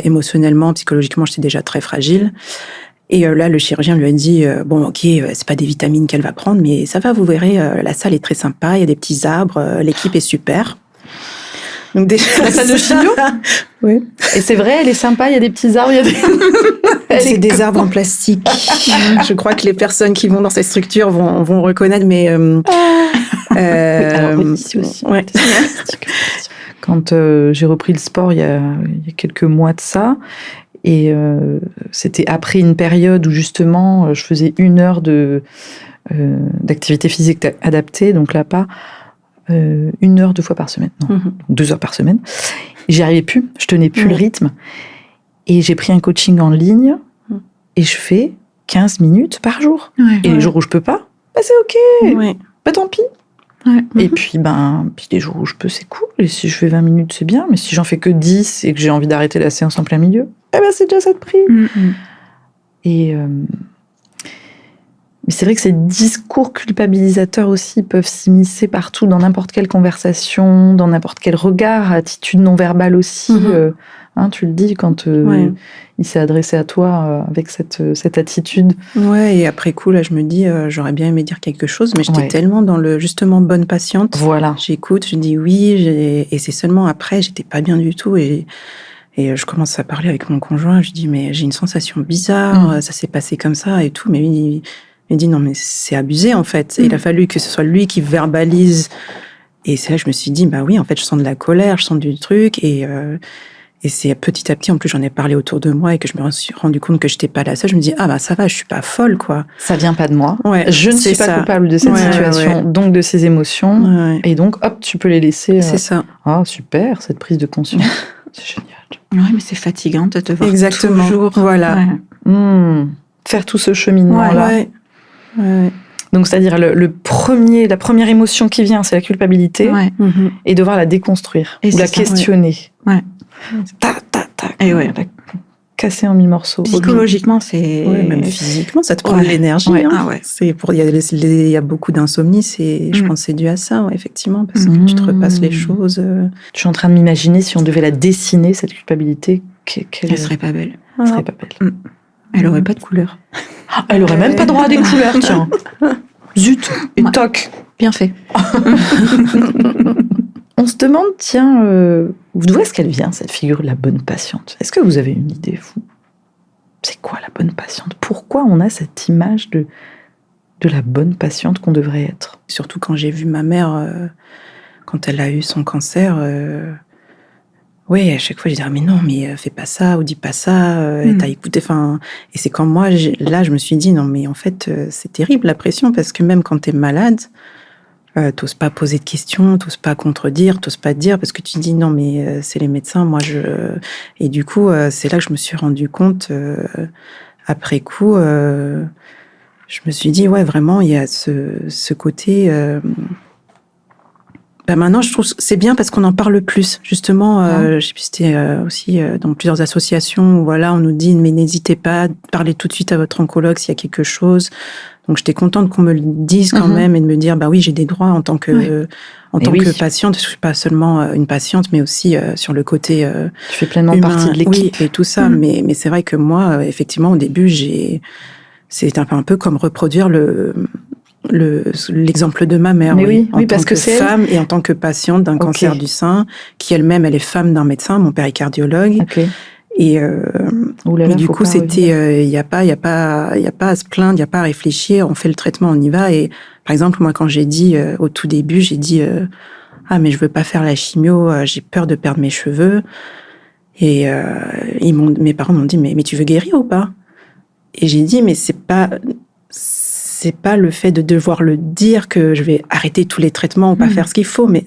émotionnellement, psychologiquement, j'étais déjà très fragile. Et là, le chirurgien lui a dit, c'est pas des vitamines qu'elle va prendre, mais ça va, vous verrez, la salle est très sympa, il y a des petits arbres, l'équipe est super. Donc déjà, la salle de chimio? Oui. Et c'est vrai, elle est sympa, il y a des petits arbres, il y a des... C'est des arbres en plastique. Je crois que les personnes qui vont dans cette structure vont reconnaître, mais... Alors, ici aussi. Ouais. Quand j'ai repris le sport il y a quelques mois de ça, et c'était après une période où justement je faisais 1 heure d'activité physique adaptée, donc là pas 1 heure 2 fois par semaine, non, 2 heures par semaine. J'y arrivais plus, je tenais plus le rythme. Et j'ai pris un coaching en ligne et je fais 15 minutes par jour. Et les jours où je peux pas, c'est ok. Tant pis. Et puis, puis les jours où je peux, c'est cool. Et si je fais 20 minutes, c'est bien. Mais si j'en fais que 10 et que j'ai envie d'arrêter la séance en plein milieu, c'est déjà ça de prix. Et mais c'est vrai que ces discours culpabilisateurs aussi peuvent s'immiscer partout, dans n'importe quelle conversation, dans n'importe quel regard, attitude non verbale aussi. Tu le dis quand il s'est adressé à toi avec cette attitude. Ouais, et après coup, là, je me dis, j'aurais bien aimé dire quelque chose, mais j'étais tellement dans le, justement, bonne patiente. Voilà. J'écoute, je dis oui, et c'est seulement après, j'étais pas bien du tout, et je commence à parler avec mon conjoint, je dis, mais j'ai une sensation bizarre, ça s'est passé comme ça, et tout, mais il dit, non, mais c'est abusé, en fait. Et il a fallu que ce soit lui qui verbalise. Et c'est là que je me suis dit, oui, en fait, je sens de la colère, je sens du truc, et c'est petit à petit, en plus, j'en ai parlé autour de moi et que je me suis rendu compte que j'étais pas la seule. Je me dis, ça va, je suis pas folle, quoi. Ça vient pas de moi. Je ne suis pas coupable de cette situation, donc de ces émotions. Et donc, hop, tu peux les laisser. C'est ça. Super, cette prise de conscience. C'est génial. Oui, mais c'est fatigant de te voir Exactement. toujours. Voilà. Ouais. Faire tout ce cheminement-là. Ouais. Donc, c'est-à-dire la première émotion qui vient, c'est la culpabilité, Ouais. et devoir la déconstruire Et ou la c'est ça, questionner. Ouais. Tac, tac, tac. Et ouais. La casser en 1000 morceaux. Psychologiquement, c'est. Ouais, même physiquement, ça te prend Ouais. de l'énergie. Ouais. Hein. Ah ouais. Il y a beaucoup d'insomnie, je pense que c'est dû à ça, ouais, effectivement, parce que tu te repasses les choses. Je suis en train de m'imaginer si on devait la dessiner, cette culpabilité, Elle serait pas belle. elle serait pas belle. Elle aurait pas de couleur. Elle aurait même pas droit à des couleurs, tiens. Zut, et Ouais. toc. Bien fait. On se demande, tiens, d'où est-ce qu'elle vient, cette figure de la bonne patiente? Est-ce que vous avez une idée, vous? C'est quoi la bonne patiente? Pourquoi on a cette image de la bonne patiente qu'on devrait être? Surtout quand j'ai vu ma mère, quand elle a eu son cancer, oui, à chaque fois, je disais, mais non, mais fais pas ça, ou dis pas ça, t'as écouté, et c'est quand moi, je me suis dit, non, mais en fait, c'est terrible, la pression, parce que même quand t'es malade, t'oses pas poser de questions, t'oses pas contredire, t'oses pas dire, parce que tu dis, non, mais c'est les médecins, et du coup, c'est là que je me suis rendu compte, après coup, je me suis dit, ouais, vraiment, il y a ce côté... maintenant, je trouve que c'est bien parce qu'on en parle plus. Justement, je sais plus, c'était aussi dans plusieurs associations où voilà, on nous dit, mais n'hésitez pas, parlez tout de suite à votre oncologue s'il y a quelque chose. Donc, j'étais contente qu'on me le dise quand même et de me dire, bah oui, j'ai des droits en tant que patiente. Je suis pas seulement une patiente, mais aussi sur le côté Tu fais pleinement humain, partie de l'équipe. oui, et tout ça. Mais c'est vrai que moi, effectivement, au début, c'est un peu comme reproduire l'exemple de ma mère, Mais en tant parce que c'est femme et en tant que patiente d'un cancer du sein, qui elle-même, elle est femme d'un médecin, mon père est cardiologue. Okay. Et du coup, c'était, il y a pas à se plaindre, il y a pas à réfléchir, on fait le traitement, on y va. Et par exemple, moi, quand j'ai dit au tout début, j'ai dit ah mais je veux pas faire la chimio, j'ai peur de perdre mes cheveux. Et mes parents m'ont dit mais tu veux guérir ou pas? Et j'ai dit mais c'est pas le fait de devoir le dire que je vais arrêter tous les traitements ou pas faire ce qu'il faut, mais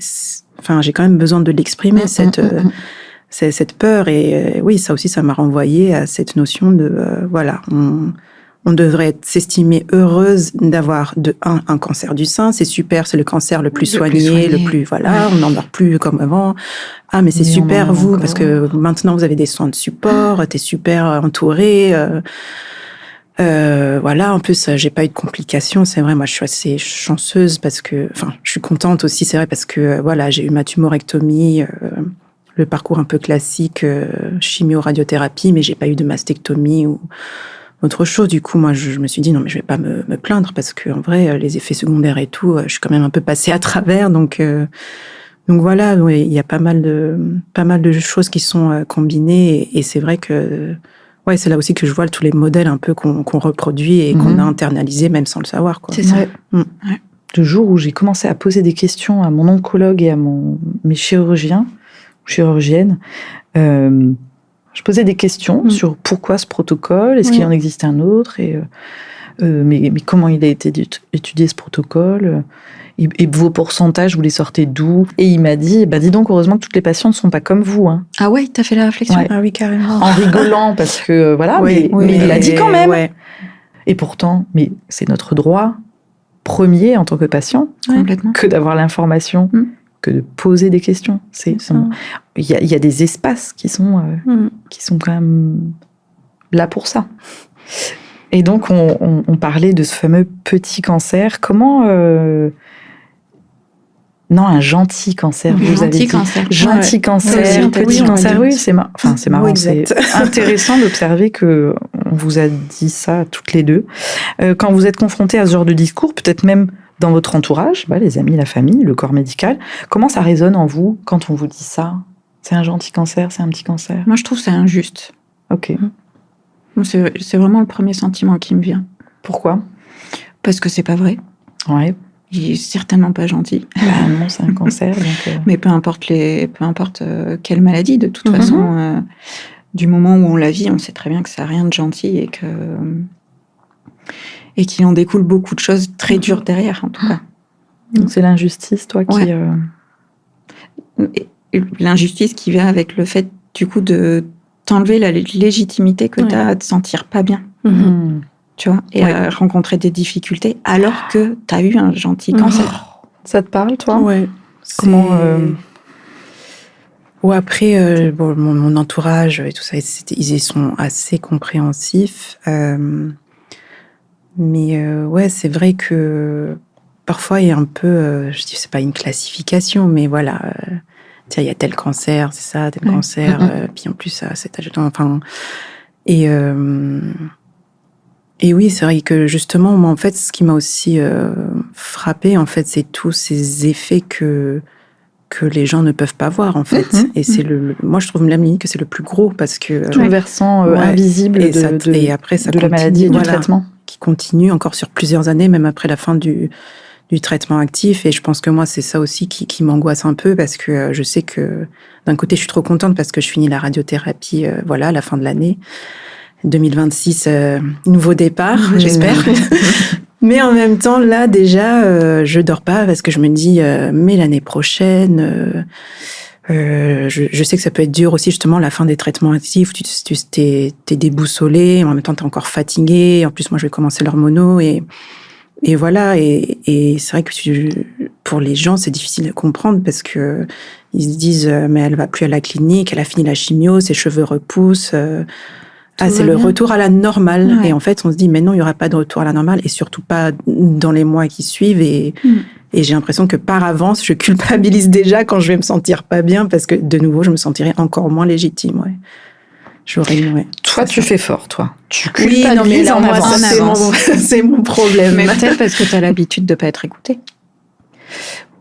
j'ai quand même besoin de l'exprimer, cette peur. Et oui, ça aussi, ça m'a renvoyé à cette notion de, voilà, on devrait s'estimer heureuse d'avoir un cancer du sein, c'est super, c'est le cancer le plus soigné, le plus, voilà, on n'en meurt plus comme avant. Ah, mais c'est super, vous, parce que maintenant, vous avez des soins de support, t'es super entourée, voilà, en plus, j'ai pas eu de complications, c'est vrai, moi, je suis assez chanceuse parce que, je suis contente aussi, c'est vrai, parce que, voilà, j'ai eu ma tumorectomie, le parcours un peu classique, chimio-radiothérapie, mais j'ai pas eu de mastectomie ou autre chose. Du coup, moi, je me suis dit, non, mais je vais pas me plaindre parce que, en vrai, les effets secondaires et tout, je suis quand même un peu passée à travers, donc voilà, oui, il y a pas mal de choses qui sont combinées et c'est vrai que, ouais, c'est là aussi que je vois tous les modèles un peu qu'on reproduit et qu'on a internalisés même sans le savoir, quoi. C'est ça. Ouais. Le jour où j'ai commencé à poser des questions à mon oncologue et à mes chirurgiennes, je posais des questions sur pourquoi ce protocole, est-ce qu'il en existe un autre, et mais comment il a été étudié ce protocole, et vos pourcentages, vous les sortez d'où? Et il m'a dit, dis donc, heureusement que toutes les patientes ne sont pas comme vous. Hein. Ah ouais, t'as fait la réflexion? Ouais. Ah oui, carrément. En rigolant, parce que voilà, mais il l'a dit quand même. Ouais. Et pourtant, mais c'est notre droit premier en tant que patient que d'avoir l'information, que de poser des questions. Il y a des espaces qui sont quand même là pour ça. Et donc, on parlait de ce fameux petit cancer. Comment... Non, un gentil cancer, vous avez dit. Gentil cancer, petit cancer. Oui, c'est marrant. Enfin, c'est marrant. C'est intéressant d'observer que on vous a dit ça toutes les deux. Quand vous êtes confrontés à ce genre de discours, peut-être même dans votre entourage, les amis, la famille, le corps médical, comment ça résonne en vous quand on vous dit ça? C'est un gentil cancer, c'est un petit cancer? Moi, je trouve que c'est injuste. Ok. C'est vraiment le premier sentiment qui me vient. Pourquoi? Parce que c'est pas vrai. Ouais. Il est certainement pas gentil. Non, c'est un cancer. Donc Mais peu importe quelle maladie, de toute façon, du moment où on la vit, on sait très bien que ça n'a rien de gentil et qu'il en découle beaucoup de choses très dures derrière, en tout cas. Donc c'est l'injustice, toi, qui... Et l'injustice qui vient avec le fait du coup, de t'enlever la légitimité que tu as à te sentir pas bien. Tu vois, et à rencontrer des difficultés alors que tu as eu un gentil cancer. Ça te parle, toi? Ouais. Comment Ou après, mon entourage et tout ça, ils y sont assez compréhensifs. Mais ouais, c'est vrai que parfois, il y a un peu, je dis, c'est pas une classification, mais voilà, tiens, il y a tel cancer, c'est ça, tel cancer, puis en plus, à cet âge, enfin, et oui, c'est vrai que justement, moi, en fait, ce qui m'a aussi frappée, en fait, c'est tous ces effets que les gens ne peuvent pas voir, en fait. Et c'est moi, je trouve même limite que c'est le plus gros, parce que tout le versant invisible et après, ça de la maladie et du traitement, qui continue encore sur plusieurs années, même après la fin du traitement actif. Et je pense que moi, c'est ça aussi qui m'angoisse un peu, parce que je sais que d'un côté, je suis trop contente parce que je finis la radiothérapie, à la fin de l'année 2026, nouveau départ, j'espère. Mais en même temps, là, déjà, je dors pas parce que je me dis, mais l'année prochaine, je sais que ça peut être dur aussi, justement, la fin des traitements actifs. T'es déboussolé, en même temps, t'es encore fatigué. En plus, moi, je vais commencer l'hormono et voilà. Et c'est vrai que pour les gens, c'est difficile de comprendre parce que ils se disent, mais elle va plus à la clinique, elle a fini la chimio, ses cheveux repoussent. C'est le retour à la normale. Ouais. Et en fait, on se dit, mais non, il n'y aura pas de retour à la normale, et surtout pas dans les mois qui suivent. Et j'ai l'impression que par avance, je culpabilise déjà quand je vais me sentir pas bien, parce que de nouveau, je me sentirai encore moins légitime. Ouais. Toi, tu fais fort, toi. Tu culpabilises en avance. C'est mon problème. Mais peut-être parce que tu as l'habitude de pas être écoutée.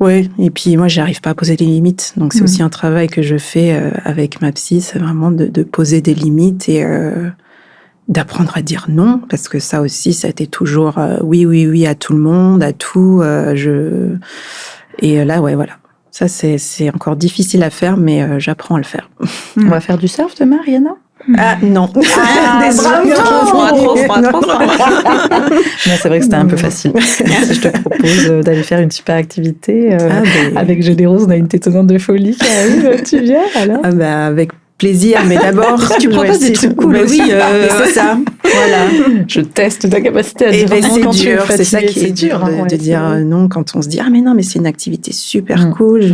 Oui, et puis moi, j'arrive pas à poser des limites. Donc, c'est aussi un travail que je fais avec ma psy, c'est vraiment de poser des limites et d'apprendre à dire non, parce que ça aussi, ça a été toujours oui à tout le monde, à tout. Et là, voilà. Ça, c'est encore difficile à faire, mais j'apprends à le faire. On va faire du surf demain, Rihanna? Ah non. Désolée. Trop froid. Non, c'est vrai que c'était un peu facile. Je te propose d'aller faire une super activité avec Générose. On a une tétonnante de folie qui arrive. Tu viens alors? Avec plaisir, mais d'abord tu proposes des trucs cool aussi. C'est ça. Voilà. Je teste ta capacité à dire non quand tu es fatiguée. C'est ça qui est dur de dire non quand on se dit mais non, mais c'est une activité super cool.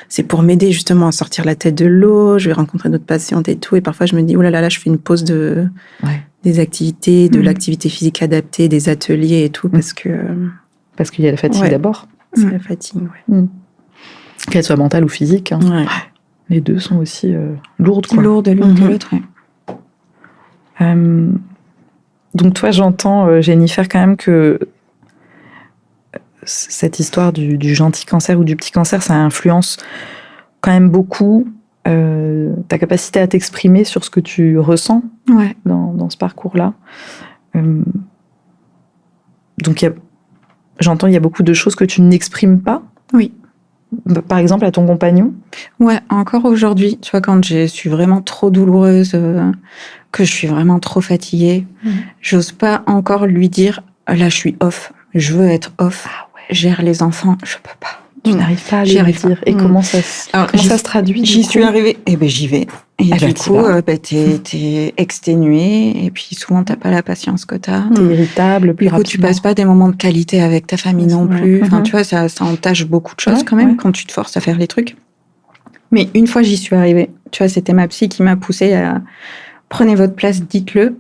C'est pour m'aider justement à sortir la tête de l'eau. Je vais rencontrer d'autres patientes et tout. Et parfois je me dis là, je fais une pause des activités, de l'activité physique adaptée, des ateliers et tout, parce qu'il y a la fatigue d'abord. C'est la fatigue. Qu'elle soit mentale ou physique. Hein. Ouais. Les deux sont aussi lourdes. Quoi. Lourdes l'une que l'autre, Donc toi, j'entends, Jennifer, quand même que cette histoire du gentil cancer ou du petit cancer, ça influence quand même beaucoup ta capacité à t'exprimer sur ce que tu ressens dans ce parcours-là. Donc j'entends, il y a beaucoup de choses que tu n'exprimes pas. Oui. Par exemple, à ton compagnon? Ouais, encore aujourd'hui, tu vois, quand je suis vraiment trop douloureuse, que je suis vraiment trop fatiguée, j'ose pas encore lui dire, là, je suis off, je veux être off, gère les enfants, je peux pas. Tu n'arrives pas à lui dire. Et comment ça se traduit? J'y suis arrivée, j'y vais. Et du coup, t'es exténuée, et puis souvent, t'as pas la patience que t'as. T'es irritable, plus rapidement. Du coup, tu passes pas des moments de qualité avec ta famille non plus. Enfin, tu vois, ça entache beaucoup de choses quand même, quand tu te forces à faire les trucs. Mais une fois, j'y suis arrivée. Tu vois, c'était ma psy qui m'a poussée à prenez votre place, dites-le.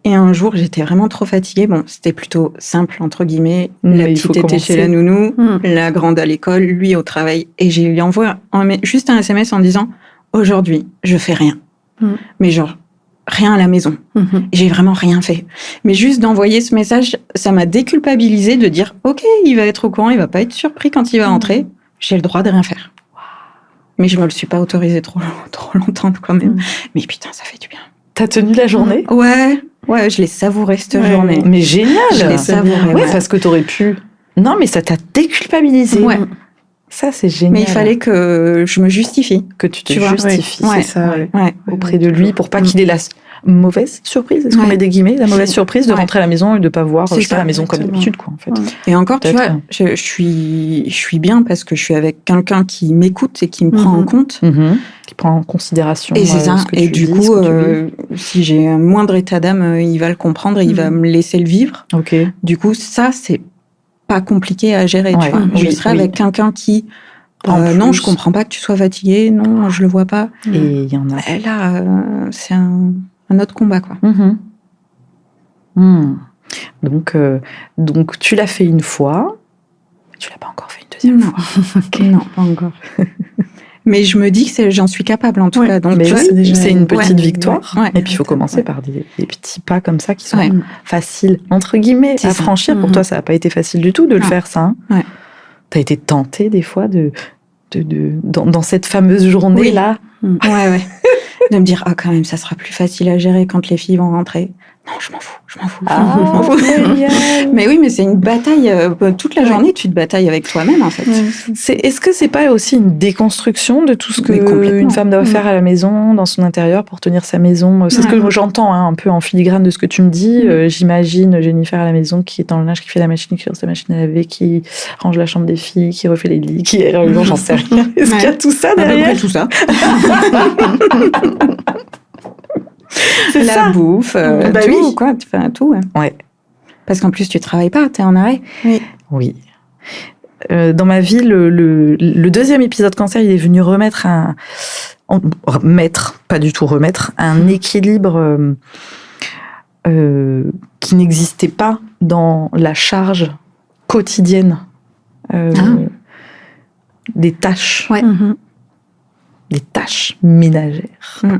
Et un jour, j'étais vraiment trop fatiguée. Bon, c'était plutôt simple, entre guillemets. La petite était chez la nounou, la grande à l'école, lui au travail. Et j'ai lui envoyé juste un SMS en disant aujourd'hui, je fais rien. Mais genre, rien à la maison. J'ai vraiment rien fait. Mais juste d'envoyer ce message, ça m'a déculpabilisée de dire ok, il va être au courant, il va pas être surpris quand il va rentrer. J'ai le droit de rien faire. Mais je me le suis pas autorisé trop longtemps quand même. Mais putain, ça fait du bien. T'as tenu la journée? Ouais, je l'ai savourée cette journée. Mais génial! Je l'ai savourée. Ouais, parce que t'aurais pu. Non, mais ça t'a déculpabilisé. Ouais. Ça, c'est génial. Mais il fallait que je me justifie. Que tu te justifies, c'est ça. Auprès de lui, pour pas qu'il ait la mauvaise surprise. Est-ce qu'on met des guillemets? La mauvaise surprise de rentrer à la maison et de pas voir la maison comme d'habitude, quoi, en fait. Et encore, tu vois, je suis bien parce que je suis avec quelqu'un qui m'écoute et qui me prend en compte. qui prend en considération Et c'est ça. ce que Et tu du dis, coup, ce que tu vis. si j'ai un moindre état d'âme, il va le comprendre et il va me laisser le vivre. Ok. Du coup, ça, c'est pas compliqué à gérer. Ouais, Tu vois. Je oui, serai oui. avec quelqu'un qui... En non, plus. je comprends pas que tu sois fatigué. Non, je le vois pas. Et il y en a. Et là, c'est un autre combat, quoi. Mhm. Hmm. Donc, tu l'as fait une fois. Tu l'as pas encore fait une deuxième Non. fois. Non, pas encore. Mais je me dis que j'en suis capable, en tout Ouais. cas. Donc, Mais tu vois, oui, c'est une petite ouais. victoire. Ouais. Et puis, il faut commencer par des petits pas comme ça qui sont Ouais. faciles, entre guillemets, C'est à ça. franchir. Pour Mhm. toi, ça n'a pas été facile du tout de le Non. faire, ça. Hein. Ouais. Tu as été tentée, des fois, dans cette fameuse journée-là. Ouais. De me dire, quand même, ça sera plus facile à gérer quand les filles vont rentrer. Non, je m'en fous. Ah, Je m'en fous. génial. Mais oui, mais c'est une bataille. Toute la journée, tu te batailles avec toi-même, en fait. Est-ce que c'est pas aussi une déconstruction de tout ce Mais que complètement. une femme doit faire à la maison, dans son intérieur, pour tenir sa maison? C'est ce que j'entends un peu en filigrane de ce que tu me dis. J'imagine Jennifer à la maison qui est dans le linge, qui fait la machine, qui lance la machine à laver, qui range la chambre des filles, qui refait les lits, qui est j'en sais rien. Est-ce qu'il y a tout ça À peu derrière? près tout ça. C'est La ça. bouffe, Bah tout, oui. quoi. Tu fais tout, ouais. Ouais. Parce qu'en plus, tu travailles pas, t'es en arrêt. Oui. Dans ma vie, le deuxième épisode cancer, il est venu remettre pas du tout remettre, un équilibre qui n'existait pas dans la charge quotidienne des tâches, Ouais. des tâches ménagères, Mm.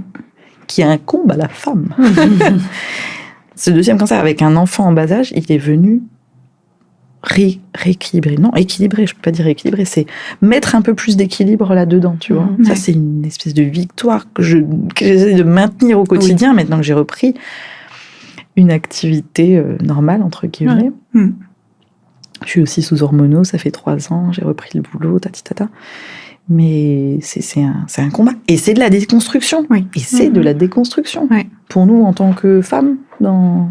qui incombent à la femme. Ce deuxième cancer, avec un enfant en bas âge, il est venu rééquilibrer. Non, équilibrer, je peux pas dire équilibrer, c'est mettre un peu plus d'équilibre là-dedans, tu vois. Ouais. Ça, c'est une espèce de victoire que j'essaie de maintenir au quotidien, maintenant que j'ai repris une activité normale, entre guillemets. Ouais. Je suis aussi sous hormonaux, ça fait 3 ans, j'ai repris le boulot, tatitata. Mais c'est un combat. Et c'est de la déconstruction. Oui. Et c'est de la déconstruction. Ouais. Pour nous, en tant que femmes, en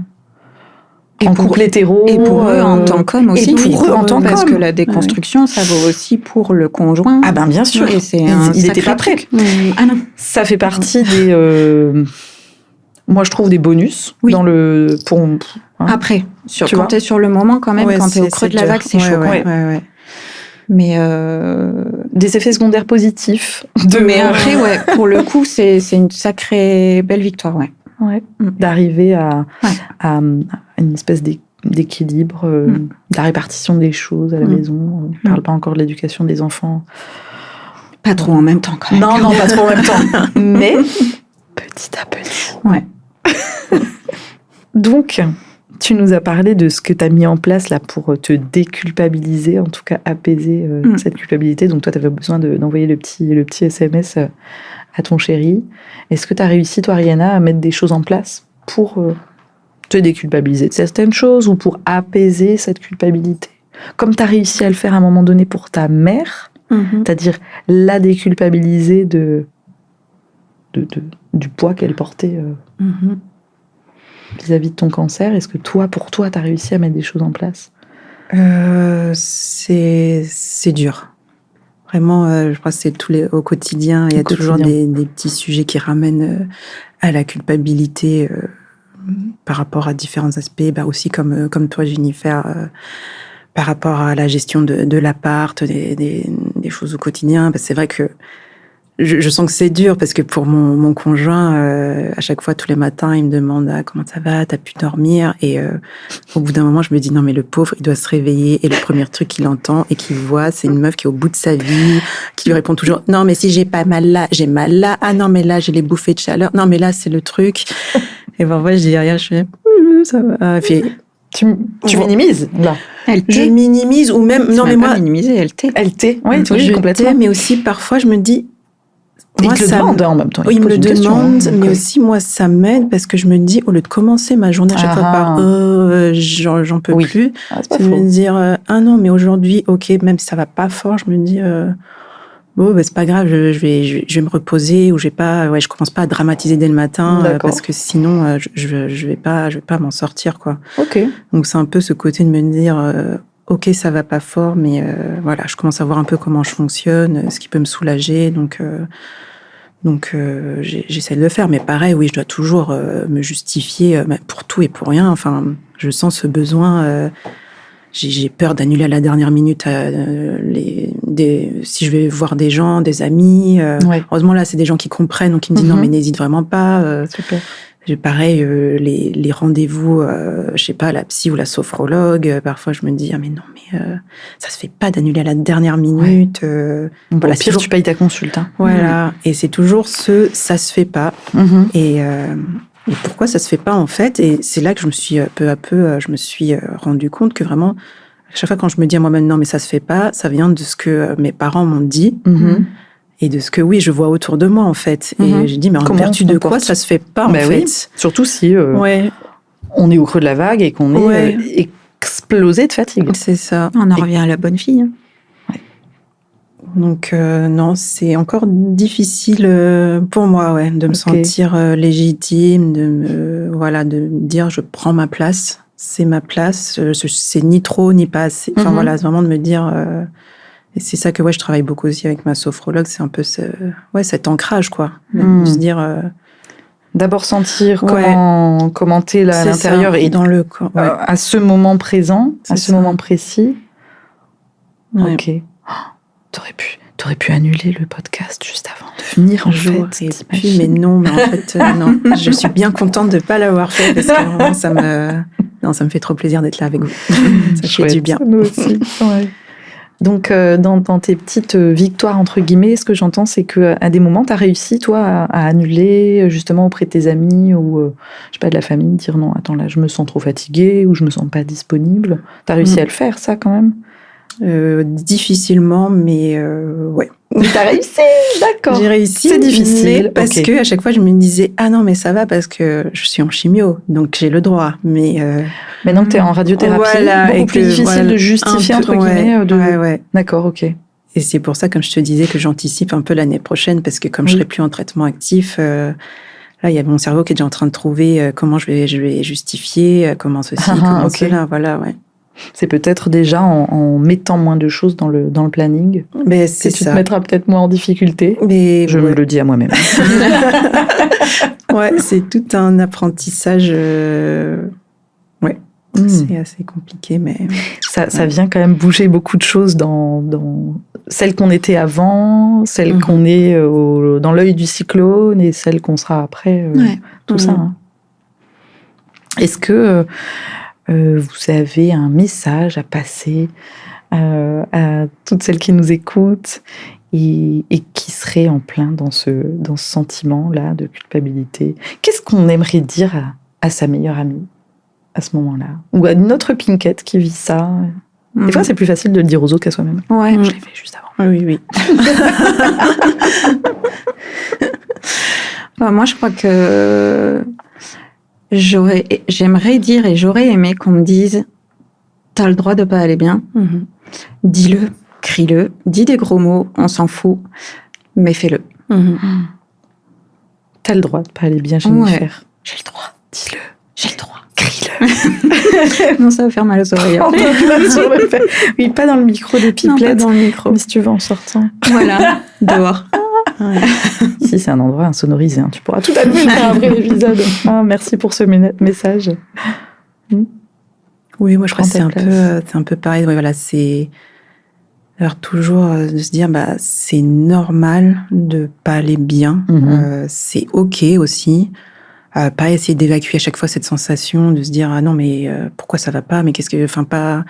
couple hétéro. Et pour eux, en tant qu'hommes aussi. Et pour eux, en tant Parce qu'hommes. que la déconstruction, ça vaut aussi pour le conjoint. Ah ben bien sûr. Et c'est il n'était pas prêt. Ah non. Ça fait partie des... moi, je trouve des bonus Oui. dans le... Après, Tu quand vois. t'es sur le moment, quand même, Ouais, quand t'es au creux de la dur. vague, c'est chaud. Ouais. Mais Des effets secondaires positifs. mais après, ouais, pour le coup, c'est une sacrée belle victoire, ouais. Ouais. Mm. D'arriver à Ouais. une espèce d'équilibre, de la répartition des choses à la maison. On ne parle pas encore de l'éducation des enfants. Pas trop en même temps, quand même. Non, pas trop en même temps. Mais petit à petit. Ouais. Donc, tu nous as parlé de ce que tu as mis en place là pour te déculpabiliser, en tout cas apaiser cette culpabilité. Donc toi, tu avais besoin d'envoyer le petit SMS à ton chéri. Est-ce que tu as réussi, toi, Rihanna, à mettre des choses en place pour te déculpabiliser de certaines choses ou pour apaiser cette culpabilité? Comme tu as réussi à le faire à un moment donné pour ta mère, c'est-à-dire la déculpabiliser du poids qu'elle portait vis-à-vis de ton cancer. Est-ce que pour toi, tu as réussi à mettre des choses en place? C'est dur. Vraiment, je crois que c'est au quotidien. Il y a toujours des petits sujets qui ramènent à la culpabilité par rapport à différents aspects. Bah aussi comme toi, Jennifer, par rapport à la gestion de l'appart, des choses au quotidien. Bah, c'est vrai que je sens que c'est dur parce que pour mon conjoint, à chaque fois, tous les matins, il me demande comment ça va, t'as pu dormir? Et au bout d'un moment, je me dis non, mais le pauvre, il doit se réveiller et le premier truc qu'il entend et qu'il voit, c'est une meuf qui est au bout de sa vie, qui lui répond toujours non, mais si j'ai pas mal là, j'ai mal là. Ah non, mais là, j'ai les bouffées de chaleur. Non, mais là, c'est le truc. Et parfois, je dis rien, je fais ça va. Puis, Tu minimises là. je minimise ou même non, mais moi, minimiser, elle t'est. Oui, je complètement. t'aime, mais aussi parfois, je me dis. Il Moi, te le demande en même temps. Oui, il me pose le une question, demande, donc, mais aussi, moi, ça m'aide parce que je me dis, au lieu de commencer ma journée à chaque fois par j'en peux plus, c'est pas c'est faux. me dire, ah non, mais aujourd'hui, ok, même si ça va pas fort, je me dis, bon, bah, c'est pas grave, je vais me reposer ou je commence pas à dramatiser dès le matin parce que sinon, je vais pas m'en sortir, quoi. Ok. Donc, c'est un peu ce côté de me dire, ok, ça va pas fort, mais voilà, je commence à voir un peu comment je fonctionne, ce qui peut me soulager. Donc Donc, j'essaie de le faire. Mais pareil, oui, je dois toujours me justifier pour tout et pour rien. Enfin, je sens ce besoin. J'ai peur d'annuler à la dernière minute si je vais voir des gens, des amis. Heureusement, là, c'est des gens qui comprennent, donc ils me disent non, mais n'hésite vraiment pas. Super. J'ai pareil, les rendez-vous, je sais pas, la psy ou la sophrologue. Parfois, je me dis, ah mais non, mais ça se fait pas d'annuler à la dernière minute. Voilà, pire, tu payes ta consulte. Hein. Voilà, et c'est toujours ça se fait pas. Et pourquoi ça se fait pas en fait? Et c'est là que je me suis peu à peu, je me suis rendu compte que vraiment, à chaque fois quand je me dis à moi-même non mais ça se fait pas, ça vient de ce que mes parents m'ont dit et de ce que oui je vois autour de moi en fait. Et j'ai dit mais en vertu de quoi ça se fait pas en fait? Surtout si on est au creux de la vague et qu'on est explosé de fatigue. C'est ça. On en revient à la bonne fille. Donc non, c'est encore difficile pour moi, de me sentir légitime, de me dire je prends ma place, c'est ma place, c'est ni trop ni pas assez. Enfin voilà, c'est vraiment de me dire et c'est ça que je travaille beaucoup aussi avec ma sophrologue, c'est un peu cet ancrage quoi, de se dire d'abord sentir comment t'es là à l'intérieur et dans le corps, à ce moment présent, à ce moment précis. Ouais. OK. T'aurais pu annuler le podcast juste avant de venir, en fait. Mais non, en fait, non. Je suis bien contente de ne pas l'avoir fait parce que vraiment, ça me fait trop plaisir d'être là avec vous. Ça fait du bien. Nous aussi. Donc, dans tes petites victoires, entre guillemets, ce que j'entends, c'est qu'à des moments, tu as réussi, toi, à annuler, justement, auprès de tes amis ou, je sais pas, de la famille, dire non, attends, là, je me sens trop fatiguée ou je me sens pas disponible. Tu as réussi à le faire, ça, quand même? Difficilement, mais ouais. T'as réussi, d'accord. J'ai réussi. C'est difficile. Parce que à chaque fois, je me disais, ah non, mais ça va parce que je suis en chimio, donc j'ai le droit. Mais maintenant que t'es en radiothérapie, beaucoup plus difficile de justifier, entre guillemets. Ouais. D'accord, ok. Et c'est pour ça, comme je te disais, que j'anticipe un peu l'année prochaine, parce que comme je serai plus en traitement actif, là, il y a mon cerveau qui est déjà en train de trouver comment je vais justifier, comment ceci, comment cela, voilà, C'est peut-être déjà en mettant moins de choses dans le planning mais c'est que tu te mettras peut-être moins en difficulté. Mais je me le dis à moi-même. C'est tout un apprentissage. C'est assez compliqué, mais ça vient quand même bouger beaucoup de choses dans celle qu'on était avant, celle qu'on est dans l'œil du cyclone et celle qu'on sera après. Tout ça. Hein. Est-ce que vous avez un message à passer à toutes celles qui nous écoutent et qui seraient en plein dans ce sentiment-là de culpabilité? Qu'est-ce qu'on aimerait dire à sa meilleure amie à ce moment-là? Ou à une autre pinkette qui vit ça? Des fois, c'est plus facile de le dire aux autres qu'à soi-même. Ouais. Je l'ai fait juste avant. Oui. Moi, je crois que j'aimerais dire et j'aurais aimé qu'on me dise t'as le droit de pas aller bien, dis-le, crie-le, dis des gros mots, on s'en fout, mais fais-le. T'as le droit de pas aller bien, Jennifer. J'ai le droit, dis-le, j'ai le droit, crie-le. Non, ça va faire mal aux oreilles. Oui, pas dans le micro des pipelettes. Non, pas dans le micro. Mais si tu veux en sortant. Voilà, dehors. Si c'est un endroit insonorisé, hein. Tu pourras tout à fait faire un vrai épisode. Merci pour ce message. Oui, moi je crois que c'est un peu pareil. Ouais, voilà, c'est alors toujours de se dire c'est normal de pas aller bien. C'est ok aussi. Pas essayer d'évacuer à chaque fois cette sensation de se dire ah non mais pourquoi ça va pas, mais qu'est-ce que pas.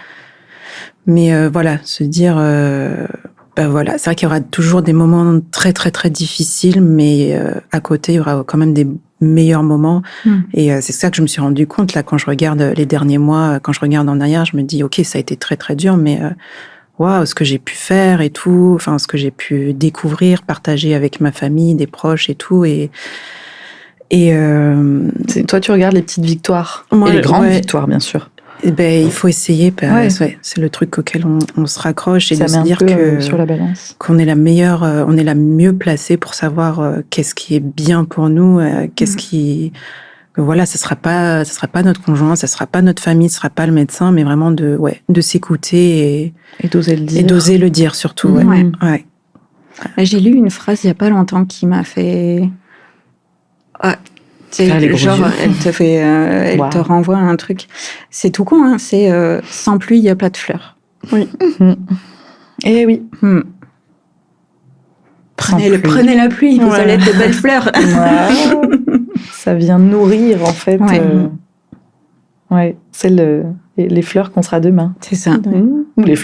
Mais voilà, se dire voilà, c'est vrai qu'il y aura toujours des moments très très très difficiles, mais à côté il y aura quand même des meilleurs moments. Et c'est ça que je me suis rendu compte là quand je regarde les derniers mois, quand je regarde en arrière, je me dis ok, ça a été très très dur, mais waouh, ce que j'ai pu faire et tout, enfin ce que j'ai pu découvrir, partager avec ma famille, des proches et tout, et toi tu regardes les petites victoires et les grandes victoires bien sûr. Il faut essayer, c'est le truc auquel on se raccroche et ça de se dire que sur la balance. Qu'on est la meilleure, on est la mieux placée pour savoir qu'est-ce qui est bien pour nous, qu'est-ce qui, voilà, ça sera pas notre conjoint, ça sera pas notre famille, ça sera pas le médecin, mais vraiment de s'écouter et d'oser le dire. Et d'oser le dire surtout. Ouais. J'ai lu une phrase il n'y a pas longtemps qui m'a fait... Faire les gros genre, yeux. elle te fait, elle Wow. te renvoie un truc. C'est tout con, hein. C'est sans pluie, il n'y a pas de fleurs. Eh oui. Prenez la pluie, vous allez être de belles fleurs. Ça vient nourrir, en fait. Ouais. Les fleurs qu'on sera demain. C'est ça. Ou les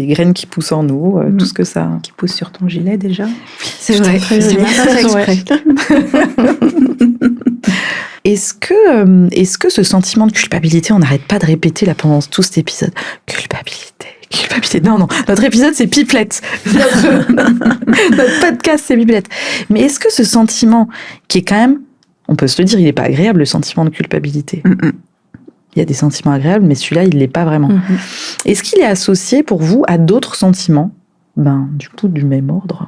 graines qui poussent en nous, tout ce que ça... Qui pousse sur ton gilet déjà. C'est vrai. C'est même pas fait exprès. Est-ce que ce sentiment de culpabilité, on n'arrête pas de répéter là pendant tout cet épisode? Culpabilité. Non. Notre épisode, c'est Pipelette. Notre podcast, c'est Pipelette. Mais est-ce que ce sentiment, qui est quand même, on peut se le dire, il n'est pas agréable, le sentiment de culpabilité. Il y a des sentiments agréables, mais celui-là, il ne l'est pas vraiment. Est-ce qu'il est associé pour vous à d'autres sentiments, du coup, du même ordre?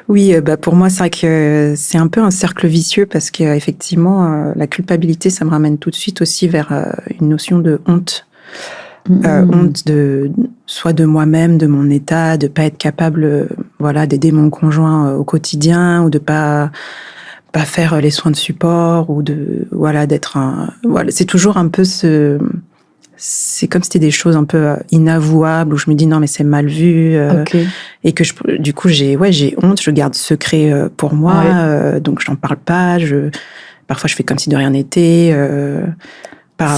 Oui, pour moi, c'est vrai que c'est un peu un cercle vicieux parce qu'effectivement, la culpabilité, ça me ramène tout de suite aussi vers une notion de honte. Honte soit de moi-même, de mon état, de pas être capable, d'aider mon conjoint au quotidien ou de pas faire les soins de support ou d'être c'est toujours un peu c'est comme si c'était des choses un peu inavouables où je me dis non mais c'est mal vu et que du coup j'ai honte, je garde secret pour moi, donc je n'en parle pas, parfois je fais comme si de rien n'était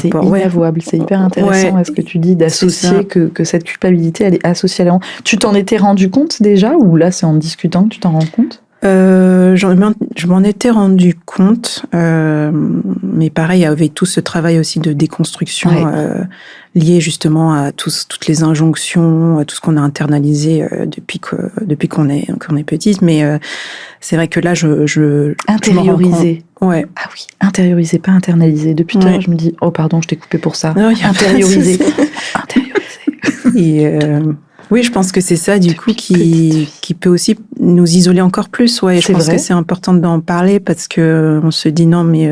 c'est inavouable, c'est hyper intéressant à ce que tu dis, d'associer que cette culpabilité elle est associée à la honte. Tu t'en étais rendu compte déjà ou là c'est en discutant que tu t'en rends compte? Je m'en étais rendu compte, mais pareil, il y avait tout ce travail aussi de déconstruction lié justement à toutes les injonctions, à tout ce qu'on a internalisé depuis qu'on est petite. Mais c'est vrai que là, je intériorisé. Ouais. Ah oui, intériorisé, pas internalisé. Depuis tout à l'heure, je me dis oh pardon, je t'ai coupé pour ça. Non, intériorisé. Et oui, je pense que c'est ça, du coup, qui peut aussi nous isoler encore plus. Ouais, je pense que c'est important d'en parler parce que on se dit non, mais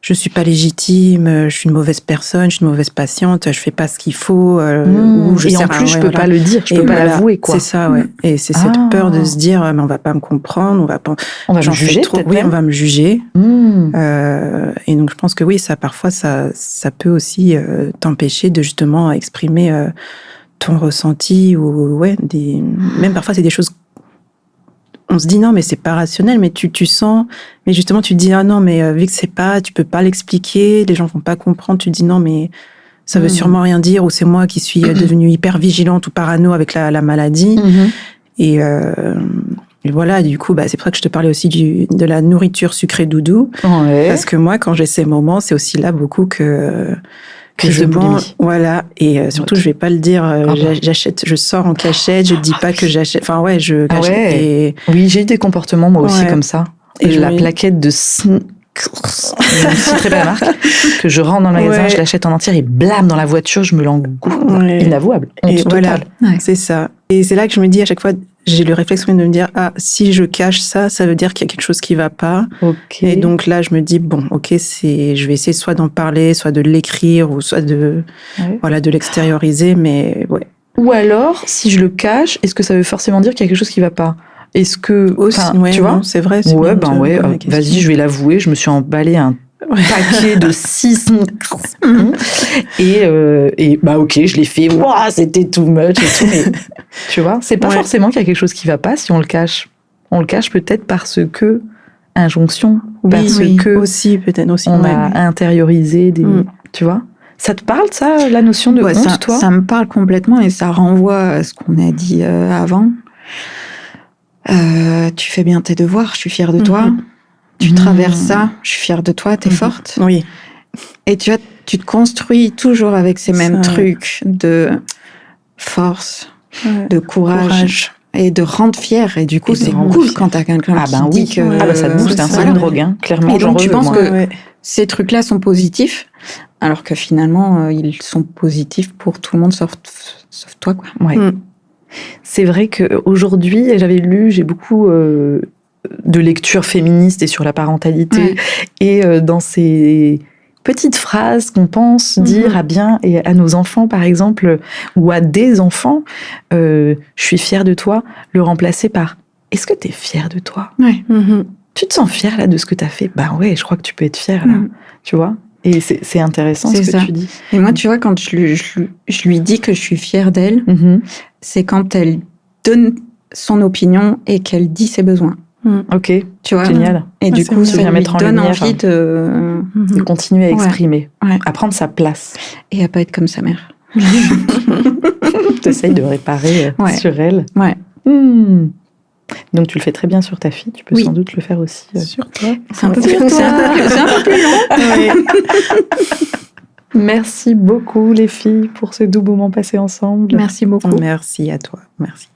je suis pas légitime, je suis une mauvaise personne, je suis une mauvaise patiente, je fais pas ce qu'il faut. Ou je et en plus, je peux pas le dire, je peux pas l'avouer, quoi. C'est ça, ouais. Et c'est cette peur de se dire, mais on va pas me comprendre, on va me juger, trop. Oui, on va me juger. Et donc, je pense que oui, parfois, ça peut aussi t'empêcher de justement exprimer ton ressenti ou même parfois c'est des choses on se dit non mais c'est pas rationnel mais tu sens mais justement tu te dis ah non mais vu que tu peux pas l'expliquer, les gens vont pas comprendre, tu te dis non mais ça veut sûrement rien dire ou c'est moi qui suis devenue hyper vigilante ou parano avec la maladie et voilà, du coup, c'est pour ça que je te parlais aussi de la nourriture sucrée doudou parce que moi quand j'ai ces moments c'est aussi là beaucoup que je mange, et surtout je vais pas le dire, je sors en cachette, je dis pas que j'achète, je cachette. Et... Oui, j'ai eu des comportements moi aussi comme ça. Et la plaquette de une très belle marque que je rentre dans le magasin, je l'achète en entière et blâme dans la voiture, je me l'engouffre. Inavouable. Et voilà, c'est ça. Et c'est là que je me dis à chaque fois, j'ai le réflexe de me dire si je cache ça veut dire qu'il y a quelque chose qui va pas. Et donc là je me dis je vais essayer soit d'en parler, soit de l'écrire ou soit de l'extérioriser, mais ou alors si je le cache, est-ce que ça veut forcément dire qu'il y a quelque chose qui va pas? Est-ce que tu vois, c'est vrai, vas-y, je vais l'avouer, je me suis emballé un paquet de 6 et je l'ai fait, c'était too much et tout, mais tu vois, c'est pas forcément qu'il y a quelque chose qui va pas si on le cache. On le cache peut-être parce que injonction, parce que aussi peut-être aussi on a intériorisé des, tu vois. Ça te parle ça, la notion de honte, toi? Ça me parle complètement et ça renvoie à ce qu'on a dit avant. Tu fais bien tes devoirs, je suis fière de toi. Tu traverses ça, je suis fière de toi, t'es forte. Oui. Et tu te construis toujours avec ces mêmes trucs de force, de courage et de rendre fière. Et du coup, c'est cool quand t'as quelqu'un qui dit que... ça te booste, c'est une drogue, clairement. Et donc, tu penses que ces trucs-là sont positifs, alors que finalement, ils sont positifs pour tout le monde, sauf toi, quoi. Ouais. C'est vrai qu'aujourd'hui, j'ai beaucoup de lectures féministes et sur la parentalité, et dans ces petite phrase qu'on pense dire à bien et à nos enfants, par exemple, ou à des enfants. Je suis fière de toi, le remplacer par est-ce que tu es fière de toi? Ouais. Tu te sens fière là de ce que tu as fait? Ben ouais, je crois que tu peux être fière là, tu vois. Et c'est intéressant C'est ce ça. que tu dis. Et moi, tu vois, quand je lui dis que je suis fière d'elle, c'est quand elle donne son opinion et qu'elle dit ses besoins. Ok, Tu vois. génial. Et du coup, ça vient lui mettre en donne lumière, envie de... de continuer à exprimer, Ouais. à prendre sa place. Et à pas être comme sa mère. Tu essayes de réparer sur elle. Ouais. Donc tu le fais très bien sur ta fille, tu peux sans doute le faire aussi sur toi. C'est un peu plus long. Merci beaucoup les filles pour ce doux moment passé ensemble. Merci beaucoup. Merci à toi. Merci.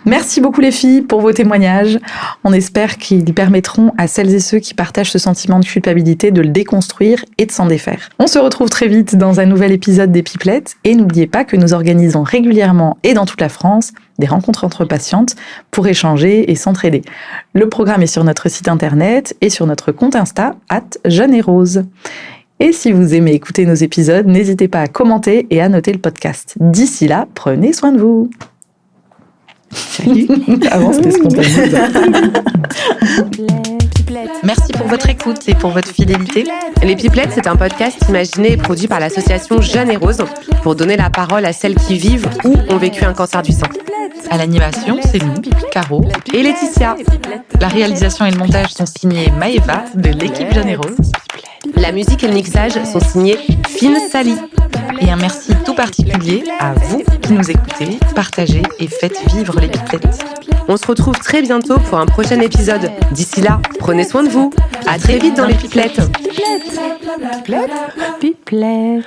Merci beaucoup les filles pour vos témoignages. On espère qu'ils permettront à celles et ceux qui partagent ce sentiment de culpabilité de le déconstruire et de s'en défaire. On se retrouve très vite dans un nouvel épisode des Pipelettes et n'oubliez pas que nous organisons régulièrement et dans toute la France des rencontres entre patientes pour échanger et s'entraider. Le programme est sur notre site internet et sur notre compte Insta @JeuneEtRose. Et si vous aimez écouter nos épisodes, n'hésitez pas à commenter et à noter le podcast. D'ici là, prenez soin de vous. Salut. Avant, c'était spontané. Merci pour votre écoute et pour votre fidélité. Les Pipelettes, c'est un podcast imaginé et produit par l'association Jeune et Rose pour donner la parole à celles qui vivent ou ont vécu un cancer du sein. À l'animation, c'est nous, Caro Et Laetitia. La réalisation et le montage sont signés Maëva de l'équipe Jeune et Rose. La musique et le mixage sont signés Fine Sally. Et un merci tout particulier à vous qui nous écoutez, partagez et faites vivre les Pipelettes. On se retrouve très bientôt pour un prochain épisode. D'ici là, prenez soin de vous. À très vite dans les Pipelettes. Pipelettes.